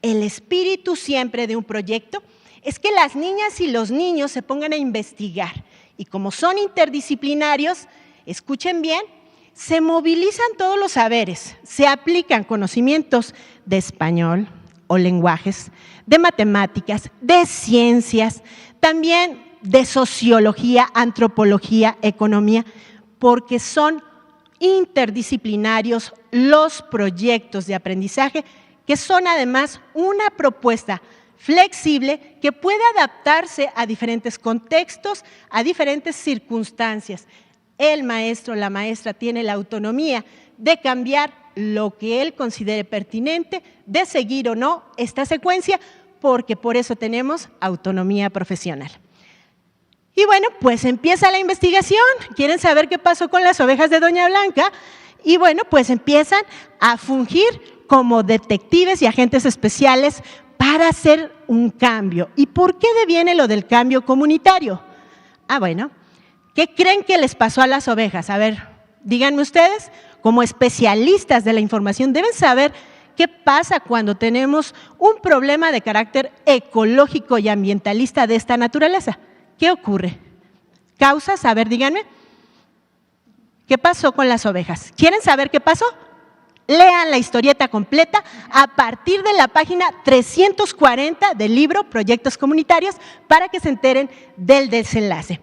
El espíritu siempre de un proyecto es que las niñas y los niños se pongan a investigar. Y como son interdisciplinarios, escuchen bien, se movilizan todos los saberes, se aplican conocimientos de español o lenguajes, de matemáticas, de ciencias, también de sociología, antropología, economía, porque son interdisciplinarios los proyectos de aprendizaje, que son además una propuesta flexible que puede adaptarse a diferentes contextos, a diferentes circunstancias. El maestro, la maestra tiene la autonomía de cambiar lo que él considere pertinente, de seguir o no esta secuencia, porque por eso tenemos autonomía profesional. Y bueno, pues empieza la investigación. ¿Quieren saber qué pasó con las ovejas de Doña Blanca? Y bueno, pues empiezan a fungir como detectives y agentes especiales para hacer un cambio. ¿Y por qué deviene lo del cambio comunitario? Bueno, ¿qué creen que les pasó a las ovejas? A ver, díganme ustedes, como especialistas de la información, deben saber qué pasa cuando tenemos un problema de carácter ecológico y ambientalista de esta naturaleza. ¿Qué ocurre? ¿Causas? A ver, díganme. ¿Qué pasó con las ovejas? ¿Quieren saber qué pasó? Lean la historieta completa a partir de la página 340 del libro Proyectos Comunitarios para que se enteren del desenlace.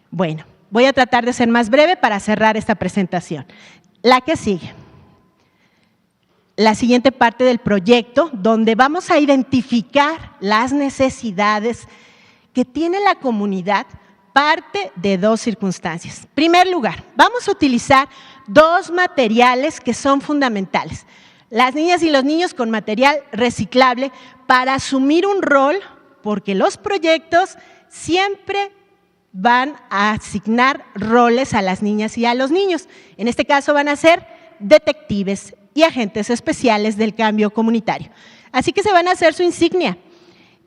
Bueno, voy a tratar de ser más breve para cerrar esta presentación. La que sigue. La siguiente parte del proyecto, donde vamos a identificar las necesidades que tiene la comunidad, parte de dos circunstancias. En primer lugar, vamos a utilizar dos materiales que son fundamentales. Las niñas y los niños con material reciclable para asumir un rol, porque los proyectos siempre van a asignar roles a las niñas y a los niños. En este caso van a ser detectives y agentes especiales del cambio comunitario. Así que se van a hacer su insignia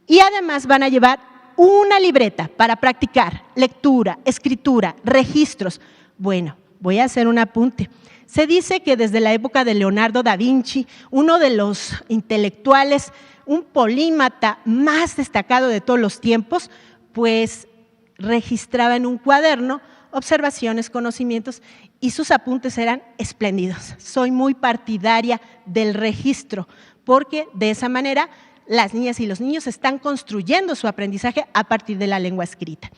y además van a llevar una libreta para practicar lectura, escritura, registros. Bueno, voy a hacer un apunte. Se dice que desde la época de Leonardo da Vinci, uno de los intelectuales, un polímata más destacado de todos los tiempos, pues registraba en un cuaderno observaciones, conocimientos y sus apuntes eran espléndidos. Soy muy partidaria del registro porque de esa manera las niñas y los niños están construyendo su aprendizaje a partir de la lengua escrita.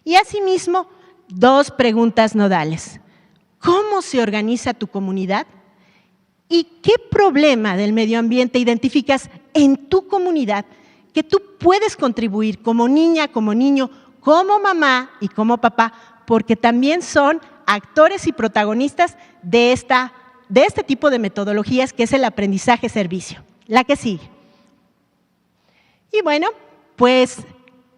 Y asimismo, dos preguntas nodales. ¿Cómo se organiza tu comunidad? ¿Y qué problema del medio ambiente identificas en tu comunidad que tú puedes contribuir como niña, como niño, como mamá y como papá? Porque también son actores y protagonistas de este tipo de metodologías que es el aprendizaje-servicio. La que sigue. Y bueno, pues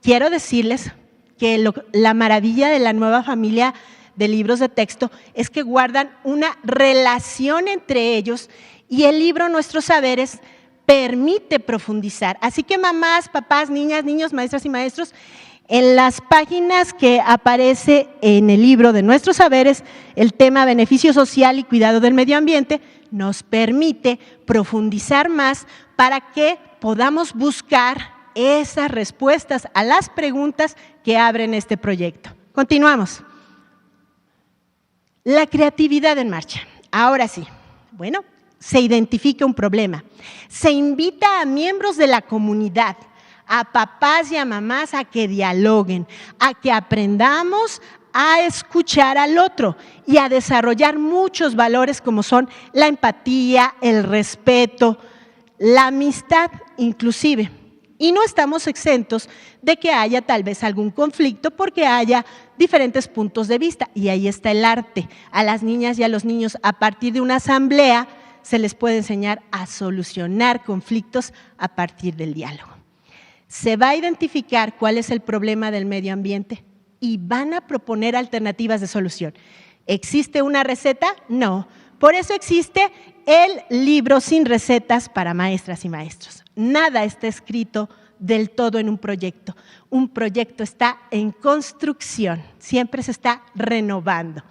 quiero decirles que la maravilla de la nueva familia de libros de texto es que guardan una relación entre ellos y el libro Nuestros Saberes permite profundizar. Así que mamás, papás, niñas, niños, maestras y maestros, En las páginas que aparece en el libro de Nuestros Saberes, el tema beneficio social y cuidado del medio ambiente nos permite profundizar más para que podamos buscar esas respuestas a las preguntas que abren este proyecto. Continuamos. La creatividad en marcha. Ahora sí, bueno, se identifica un problema, se invita a miembros de la comunidad, a papás y a mamás a que dialoguen, a que aprendamos a escuchar al otro y a desarrollar muchos valores como son la empatía, el respeto, la amistad inclusive. Y no estamos exentos de que haya tal vez algún conflicto porque haya diferentes puntos de vista. Y ahí está el arte. A las niñas y a los niños, a partir de una asamblea, se les puede enseñar a solucionar conflictos a partir del diálogo. Se va a identificar cuál es el problema del medio ambiente y van a proponer alternativas de solución. ¿Existe una receta? No. Por eso existe el libro sin recetas para maestras y maestros. Nada está escrito del todo en un proyecto. Un proyecto está en construcción, siempre se está renovando.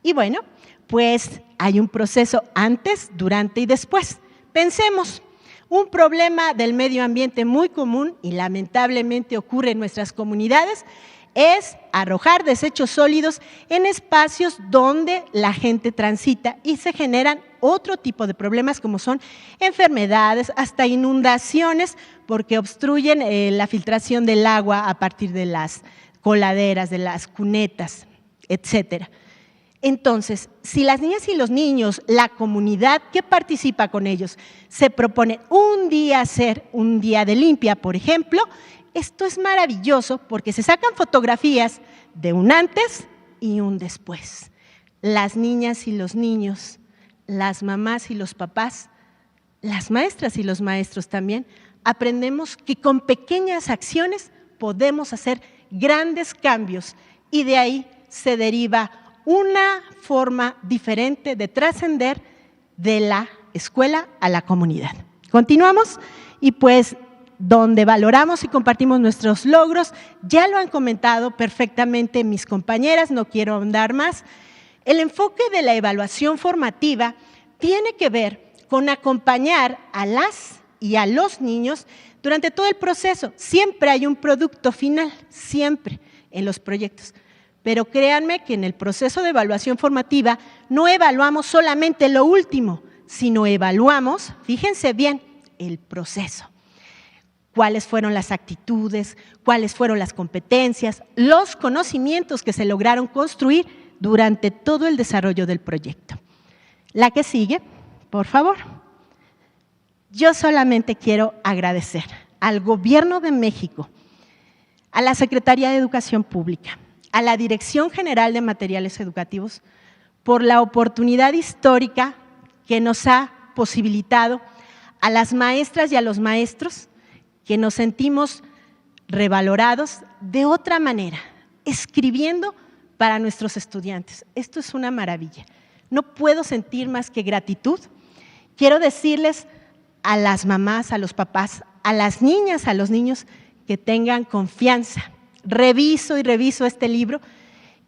Y bueno, pues hay un proceso antes, durante y después. Pensemos, un problema del medio ambiente muy común y lamentablemente ocurre en nuestras comunidades es arrojar desechos sólidos en espacios donde la gente transita y se generan otro tipo de problemas como son enfermedades, hasta inundaciones, porque obstruyen la filtración del agua a partir de las coladeras, de las cunetas, etcétera. Entonces, si las niñas y los niños, la comunidad que participa con ellos, se propone un día hacer un día de limpia, por ejemplo, esto es maravilloso porque se sacan fotografías de un antes y un después. Las niñas y los niños, las mamás y los papás, las maestras y los maestros también, aprendemos que con pequeñas acciones podemos hacer grandes cambios y de ahí se deriva una forma diferente de trascender de la escuela a la comunidad. Continuamos y pues donde valoramos y compartimos nuestros logros, ya lo han comentado perfectamente mis compañeras, no quiero ahondar más. El enfoque de la evaluación formativa tiene que ver con acompañar a las y a los niños durante todo el proceso. Siempre hay un producto final, siempre en los proyectos. Pero créanme que en el proceso de evaluación formativa no evaluamos solamente lo último, sino evaluamos, fíjense bien, el proceso. Cuáles fueron las actitudes, cuáles fueron las competencias, los conocimientos que se lograron construir durante todo el desarrollo del proyecto. La que sigue, por favor. Yo solamente quiero agradecer al Gobierno de México, a la Secretaría de Educación Pública, a la Dirección General de Materiales Educativos, por la oportunidad histórica que nos ha posibilitado, a las maestras y a los maestros, que nos sentimos revalorados de otra manera, escribiendo para nuestros estudiantes. Esto es una maravilla. No puedo sentir más que gratitud. Quiero decirles a las mamás, a los papás, a las niñas, a los niños, que tengan confianza. Reviso y reviso este libro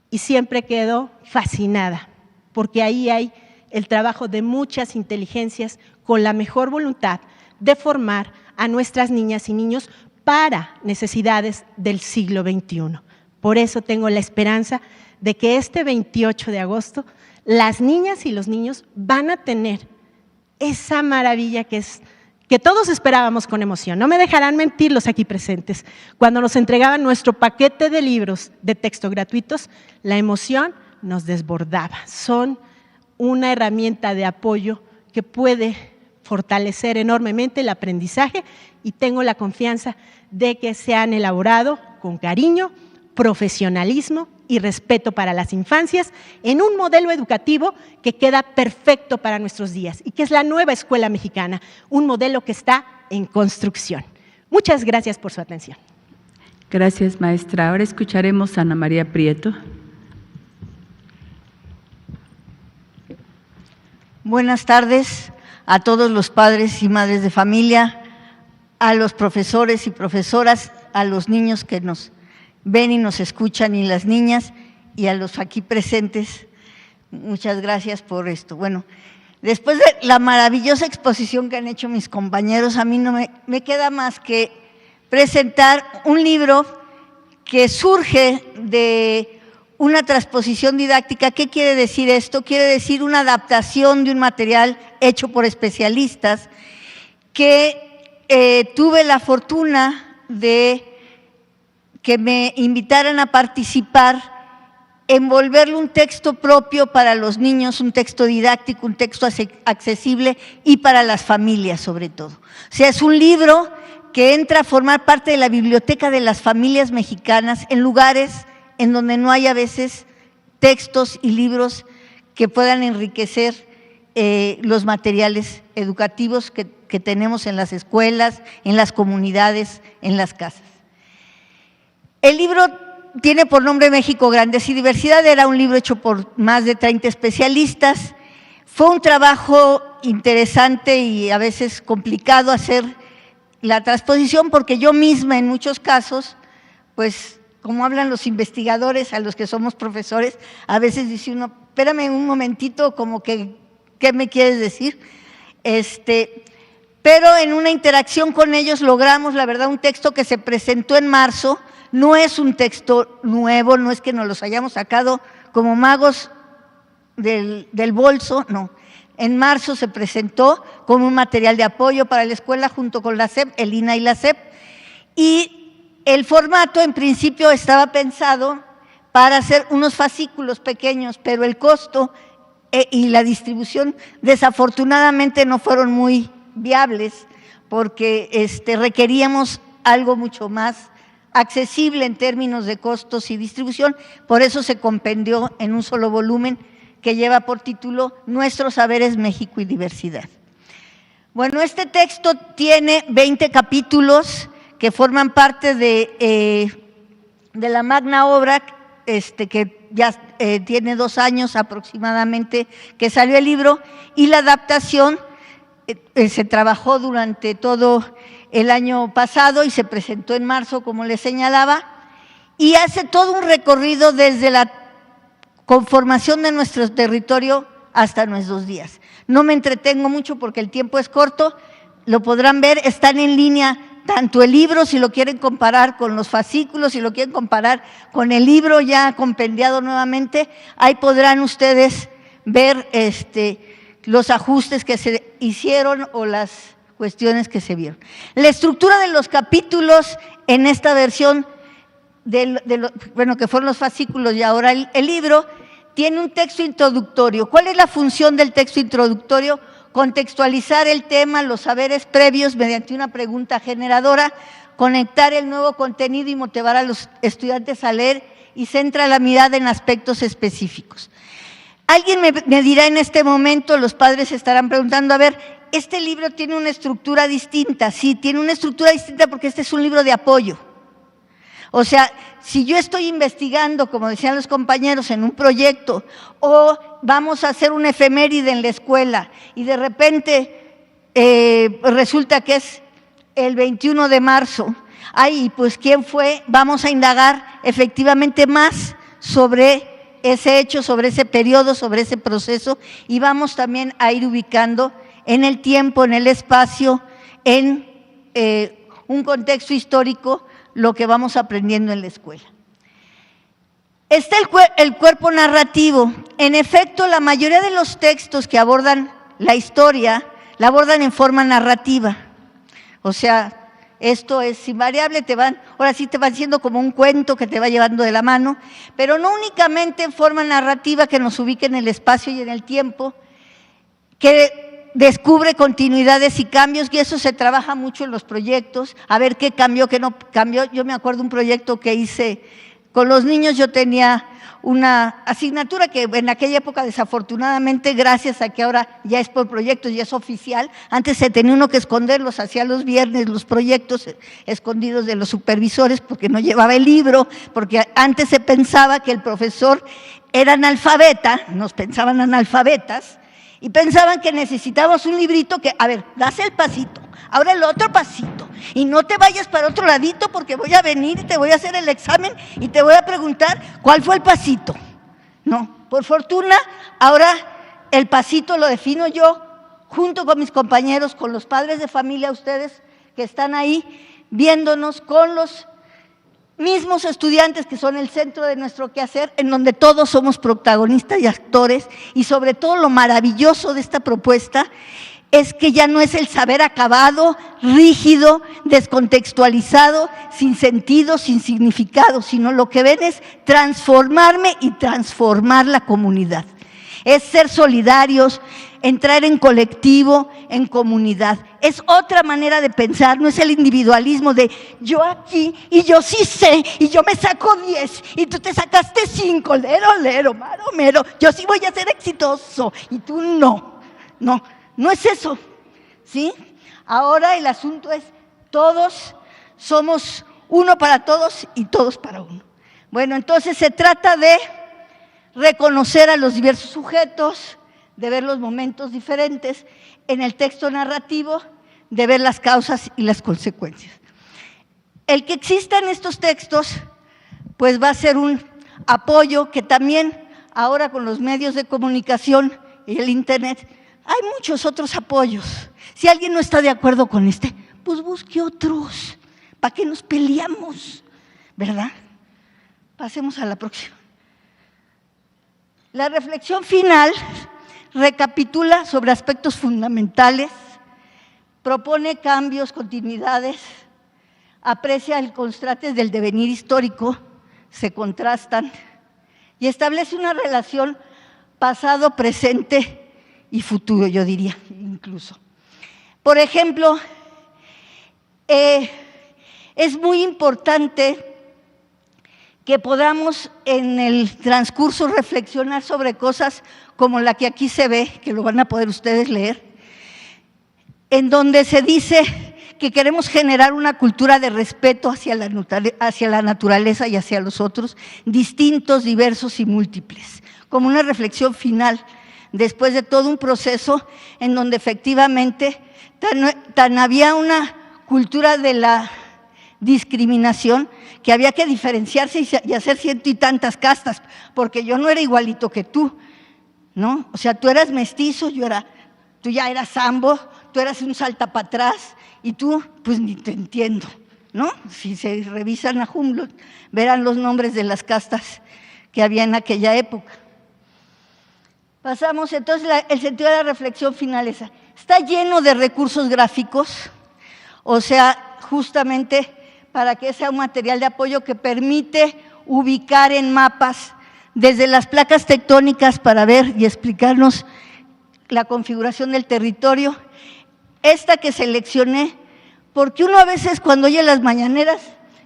y siempre quedo fascinada, porque ahí hay el trabajo de muchas inteligencias con la mejor voluntad de formar a nuestras niñas y niños para necesidades del siglo XXI. Por eso tengo la esperanza de que este 28 de agosto las niñas y los niños van a tener esa maravilla que todos esperábamos con emoción. No me dejarán mentir los aquí presentes. Cuando nos entregaban nuestro paquete de libros de texto gratuitos, la emoción nos desbordaba. Son una herramienta de apoyo que puede fortalecer enormemente el aprendizaje y tengo la confianza de que se han elaborado con cariño, profesionalismo y respeto para las infancias en un modelo educativo que queda perfecto para nuestros días y que es la nueva escuela mexicana, un modelo que está en construcción. Muchas gracias por su atención. Gracias, maestra. Ahora escucharemos a Ana María Prieto. Buenas tardes a todos los padres y madres de familia, a los profesores y profesoras, a los niños que nos ven y nos escuchan, y las niñas, y a los aquí presentes, muchas gracias por esto. Bueno, después de la maravillosa exposición que han hecho mis compañeros, a mí no me queda más que presentar un libro que surge de una transposición didáctica. ¿Qué quiere decir esto? Quiere decir una adaptación de un material hecho por especialistas que tuve la fortuna de que me invitaran a participar, envolverle un texto propio para los niños, un texto didáctico, un texto accesible y para las familias sobre todo. O sea, es un libro que entra a formar parte de la biblioteca de las familias mexicanas en lugares en donde no hay a veces textos y libros que puedan enriquecer los materiales educativos que tenemos en las escuelas, en las comunidades, en las casas. El libro tiene por nombre México, Grandes y Diversidad. Era un libro hecho por más de 30 especialistas. Fue un trabajo interesante y a veces complicado hacer la transposición, porque yo misma en muchos casos, pues como hablan los investigadores a los que somos profesores, a veces dice uno, espérame un momentito, como que, ¿qué me quieres decir? Pero en una interacción con ellos logramos, la verdad, un texto que se presentó en marzo. No es un texto nuevo, no es que nos los hayamos sacado como magos del bolso, no. En marzo se presentó como un material de apoyo para la escuela junto con la SEP, el INA y la SEP, y el formato en principio estaba pensado para hacer unos fascículos pequeños, pero el costo y la distribución desafortunadamente no fueron muy viables, porque requeríamos algo mucho más accesible en términos de costos y distribución. Por eso se compendió en un solo volumen que lleva por título Nuestros Saberes, México y Diversidad. Bueno, este texto tiene 20 capítulos que forman parte de la magna obra que ya tiene 2 años aproximadamente que salió el libro, y la adaptación se trabajó durante todo el año pasado y se presentó en marzo, como les señalaba, y hace todo un recorrido desde la conformación de nuestro territorio hasta nuestros días. No me entretengo mucho porque el tiempo es corto, lo podrán ver, están en línea tanto el libro, si lo quieren comparar con los fascículos, si lo quieren comparar con el libro ya compendiado nuevamente, ahí podrán ustedes ver los ajustes que se hicieron o las cuestiones que se vieron. La estructura de los capítulos en esta versión, que fueron los fascículos y ahora el libro, tiene un texto introductorio. ¿Cuál es la función del texto introductorio? Contextualizar el tema, los saberes previos mediante una pregunta generadora, conectar el nuevo contenido y motivar a los estudiantes a leer, y centra la mirada en aspectos específicos. Alguien me dirá en este momento, los padres estarán preguntando, a ver, este libro tiene una estructura distinta. Sí, tiene una estructura distinta porque este es un libro de apoyo. O sea, si yo estoy investigando, como decían los compañeros, en un proyecto, o vamos a hacer una efeméride en la escuela y de repente resulta que es el 21 de marzo, ay, pues ¿quién fue? Vamos a indagar efectivamente más sobre ese hecho, sobre ese periodo, sobre ese proceso, y vamos también a ir ubicando en el tiempo, en el espacio, en un contexto histórico, lo que vamos aprendiendo en la escuela. Está el cuerpo narrativo. En efecto, la mayoría de los textos que abordan la historia, la abordan en forma narrativa. O sea, esto es invariable, ahora sí te van siendo como un cuento que te va llevando de la mano, pero no únicamente en forma narrativa que nos ubique en el espacio y en el tiempo, que descubre continuidades y cambios, y eso se trabaja mucho en los proyectos, a ver qué cambió, qué no cambió. Yo me acuerdo un proyecto que hice con los niños. Yo tenía una asignatura que en aquella época, desafortunadamente, gracias a que ahora ya es por proyectos y es oficial, antes se tenía uno que esconderlos, hacía los viernes los proyectos escondidos de los supervisores porque no llevaba el libro, porque antes se pensaba que el profesor era analfabeta, nos pensaban analfabetas, y pensaban que necesitábamos un librito que, a ver, das el pasito, ahora el otro pasito, Y no te vayas para otro ladito porque voy a venir y te voy a hacer el examen y te voy a preguntar cuál fue el pasito. No, por fortuna, ahora el pasito lo defino yo junto con mis compañeros, con los padres de familia, ustedes que están ahí viéndonos, con los mismos estudiantes que son el centro de nuestro quehacer, en donde todos somos protagonistas y actores, y sobre todo lo maravilloso de esta propuesta es que ya no es el saber acabado, rígido, descontextualizado, sin sentido, sin significado, sino lo que ven es transformarme y transformar la comunidad. Es ser solidarios, entrar en colectivo, en comunidad. Es otra manera de pensar, no es el individualismo de yo aquí y yo sí sé y yo me saco 10 y tú te sacaste 5, lero, maro, mero, yo sí voy a ser exitoso y tú no. No es eso, ¿sí? Ahora el asunto es todos somos uno para todos y todos para uno. Bueno, entonces se trata de reconocer a los diversos sujetos, de ver los momentos diferentes, en el texto narrativo, de ver las causas y las consecuencias. El que existan estos textos, pues va a ser un apoyo que también ahora con los medios de comunicación y el internet, hay muchos otros apoyos. Si alguien no está de acuerdo con este, pues busque otros. ¿Para qué nos peleamos? ¿Verdad? Pasemos a la próxima. La reflexión final recapitula sobre aspectos fundamentales, propone cambios, continuidades, aprecia el contraste del devenir histórico, se contrastan y establece una relación pasado, presente y futuro, yo diría incluso. Por ejemplo, es muy importante que podamos en el transcurso reflexionar sobre cosas como la que aquí se ve, que lo van a poder ustedes leer, en donde se dice que queremos generar una cultura de respeto hacia la naturaleza y hacia los otros, distintos, diversos y múltiples, como una reflexión final, después de todo un proceso en donde efectivamente tan había una cultura de la discriminación que había que diferenciarse y hacer ciento y tantas castas, porque yo no era igualito que tú, ¿no? O sea, tú eras mestizo, tú ya eras sambo, tú eras un salta para atrás y tú, pues ni te entiendo, ¿no? Si se revisan a Humboldt, verán los nombres de las castas que había en aquella época. Pasamos entonces, el sentido de la reflexión final esa. Está lleno de recursos gráficos, o sea, justamente para que sea un material de apoyo que permite ubicar en mapas desde las placas tectónicas para ver y explicarnos la configuración del territorio. Esta que seleccioné, porque uno a veces cuando oye las mañaneras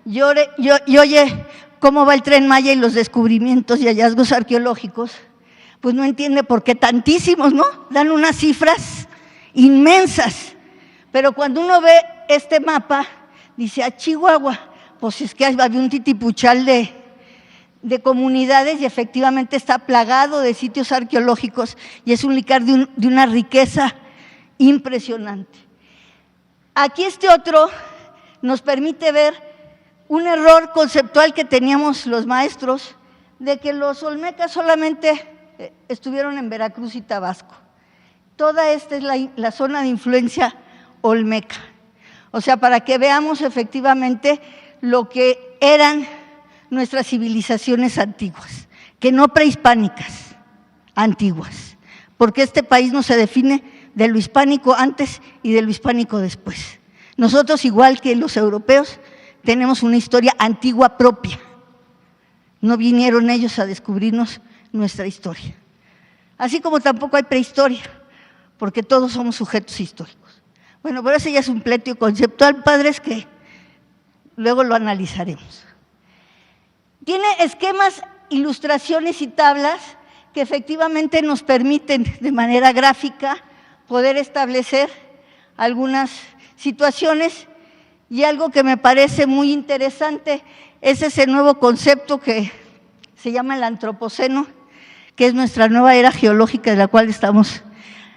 y oye cómo va el Tren Maya y los descubrimientos y hallazgos arqueológicos, pues no entiende por qué tantísimos, ¿no? Dan unas cifras inmensas, pero cuando uno ve este mapa, dice, a Chihuahua, pues es que había un titipuchal de comunidades y efectivamente está plagado de sitios arqueológicos y es un lugar de una riqueza impresionante. Aquí este otro nos permite ver un error conceptual que teníamos los maestros de que los olmecas solamente estuvieron en Veracruz y Tabasco. Toda esta es la zona de influencia olmeca. O sea, para que veamos efectivamente lo que eran nuestras civilizaciones antiguas, que no prehispánicas, antiguas, porque este país no se define de lo hispánico antes y de lo hispánico después. Nosotros, igual que los europeos, tenemos una historia antigua propia. No vinieron ellos a descubrirnos nuestra historia. Así como tampoco hay prehistoria, porque todos somos sujetos históricos. Bueno, pero ese ya es un pleito conceptual, padres, que luego lo analizaremos. Tiene esquemas, ilustraciones y tablas que efectivamente nos permiten de manera gráfica poder establecer algunas situaciones, y algo que me parece muy interesante es ese nuevo concepto que se llama el antropoceno, que es nuestra nueva era geológica de la cual estamos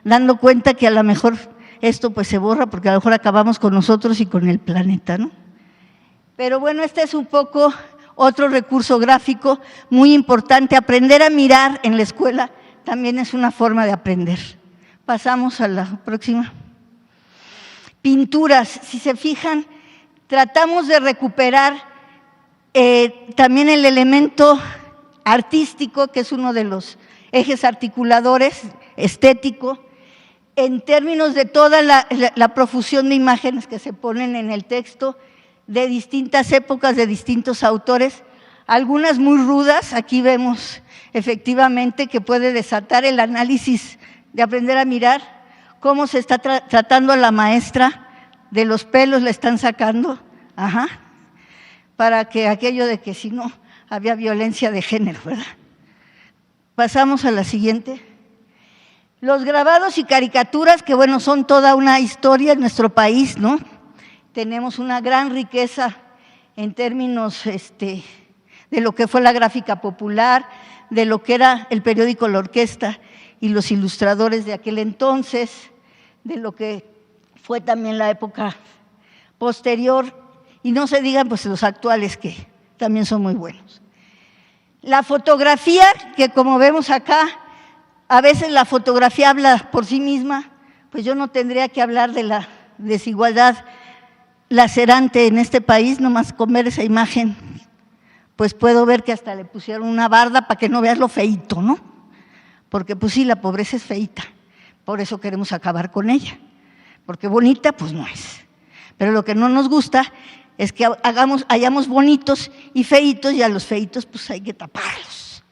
dando cuenta que a lo mejor esto pues se borra porque a lo mejor acabamos con nosotros y con el planeta, ¿no? Pero bueno, este es un poco otro recurso gráfico muy importante. Aprender a mirar en la escuela también es una forma de aprender. Pasamos a la próxima. Pinturas, si se fijan, tratamos de recuperar también el elemento artístico, que es uno de los ejes articuladores, estético, en términos de toda la profusión de imágenes que se ponen en el texto, de distintas épocas, de distintos autores, algunas muy rudas. Aquí vemos efectivamente que puede desatar el análisis de aprender a mirar, cómo se está tratando a la maestra, de los pelos la están sacando, para que aquello de que si no había violencia de género, ¿verdad? Pasamos a la siguiente. Los grabados y caricaturas, que bueno, son toda una historia en nuestro país, ¿no? Tenemos una gran riqueza en términos de lo que fue la gráfica popular, de lo que era el periódico La Orquesta y los ilustradores de aquel entonces, de lo que fue también la época posterior, y no se digan pues los actuales, que también son muy buenos. La fotografía, que como vemos acá, a veces la fotografía habla por sí misma, pues yo no tendría que hablar de la desigualdad lacerante en este país, nomás con ver esa imagen, pues puedo ver que hasta le pusieron una barda para que no veas lo feíto, ¿no? Porque pues sí, la pobreza es feíta, por eso queremos acabar con ella, porque bonita pues no es, pero lo que no nos gusta es que hayamos bonitos y feitos, y a los feitos pues hay que taparlos,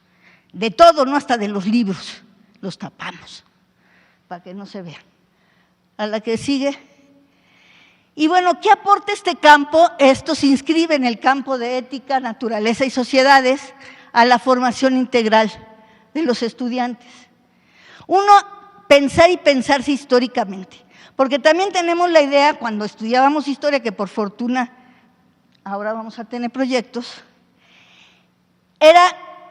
de todo, ¿no? Hasta de los libros, los tapamos, para que no se vean. A la que sigue. Y bueno, ¿qué aporta este campo? Esto se inscribe en el campo de ética, naturaleza y sociedades a la formación integral de los estudiantes. Uno, pensar y pensarse históricamente, porque también tenemos la idea, cuando estudiábamos historia, que por fortuna ahora vamos a tener proyectos, era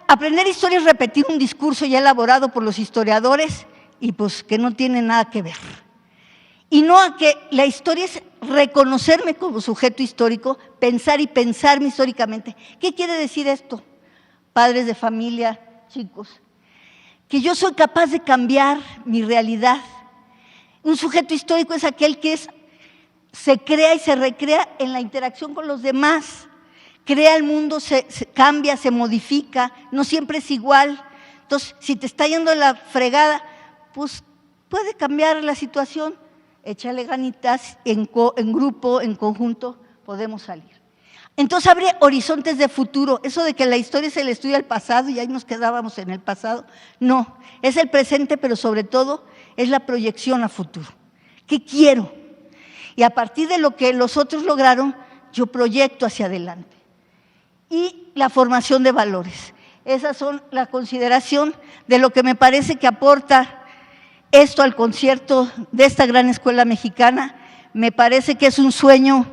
aprender historia es repetir un discurso ya elaborado por los historiadores y pues que no tiene nada que ver. Y no a que la historia es reconocerme como sujeto histórico, pensar y pensarme históricamente. ¿Qué quiere decir esto, padres de familia, chicos? Que yo soy capaz de cambiar mi realidad. Un sujeto histórico es aquel que se crea y se recrea en la interacción con los demás. Crea el mundo, se cambia, se modifica, no siempre es igual. Entonces, si te está yendo la fregada, pues puede cambiar la situación. Échale ganitas, en grupo, en conjunto, podemos salir. Entonces abre horizontes de futuro. Eso de que la historia es el estudio del pasado y ahí nos quedábamos en el pasado, no, es el presente, pero sobre todo es la proyección a futuro. ¿Qué quiero? Y a partir de lo que los otros lograron, yo proyecto hacia adelante. Y la formación de valores. Esas son la consideración de lo que me parece que aporta esto al concierto de esta gran escuela mexicana. Me parece que es un sueño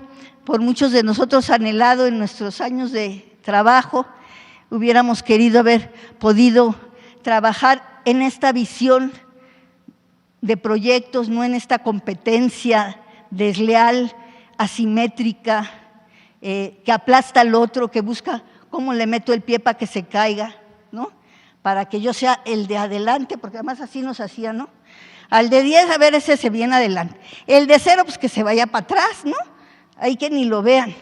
por muchos de nosotros anhelado en nuestros años de trabajo. Hubiéramos querido haber podido trabajar en esta visión de proyectos, no en esta competencia desleal, asimétrica, que aplasta al otro, que busca cómo le meto el pie para que se caiga, ¿no? Para que yo sea el de adelante, porque además así nos hacían, ¿no? Al de 10, a ver, ese se viene adelante. El de 0, pues que se vaya para atrás, ¿no? Hay que ni lo vean.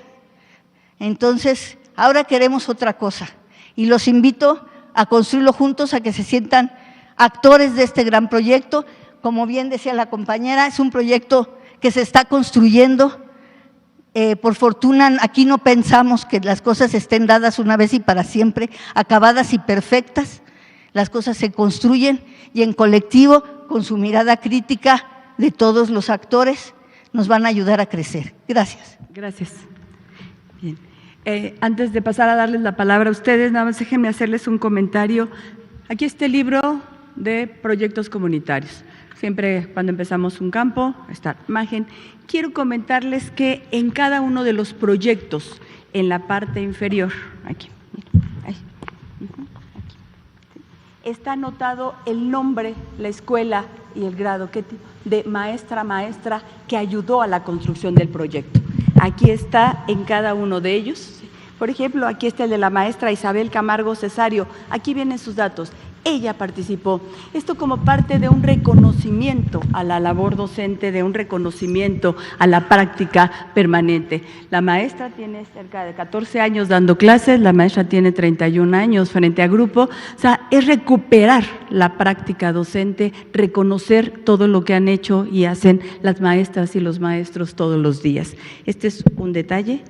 Entonces, ahora queremos otra cosa. Y los invito a construirlo juntos, a que se sientan actores de este gran proyecto. Como bien decía la compañera, es un proyecto que se está construyendo. Por fortuna, aquí no pensamos que las cosas estén dadas una vez y para siempre, acabadas y perfectas. Las cosas se construyen y en colectivo, con su mirada crítica de todos los actores, nos van a ayudar a crecer. Gracias. Gracias. Bien. Antes de pasar a darles la palabra a ustedes, nada más déjenme hacerles un comentario. Aquí está el libro de proyectos comunitarios. Siempre cuando empezamos un campo, esta imagen. Quiero comentarles que en cada uno de los proyectos, en la parte inferior, aquí, ahí, aquí, está anotado el nombre, la escuela y el grado de maestra que ayudó a la construcción del proyecto. Aquí está en cada uno de ellos. Por ejemplo, aquí está el de la maestra Isabel Camargo Cesario. Aquí vienen sus datos. Ella participó. Esto como parte de un reconocimiento a la labor docente, de un reconocimiento a la práctica permanente. La maestra tiene cerca de 14 años dando clases, la maestra tiene 31 años frente a grupo. O sea, es recuperar la práctica docente, reconocer todo lo que han hecho y hacen las maestras y los maestros todos los días. Este es un detalle.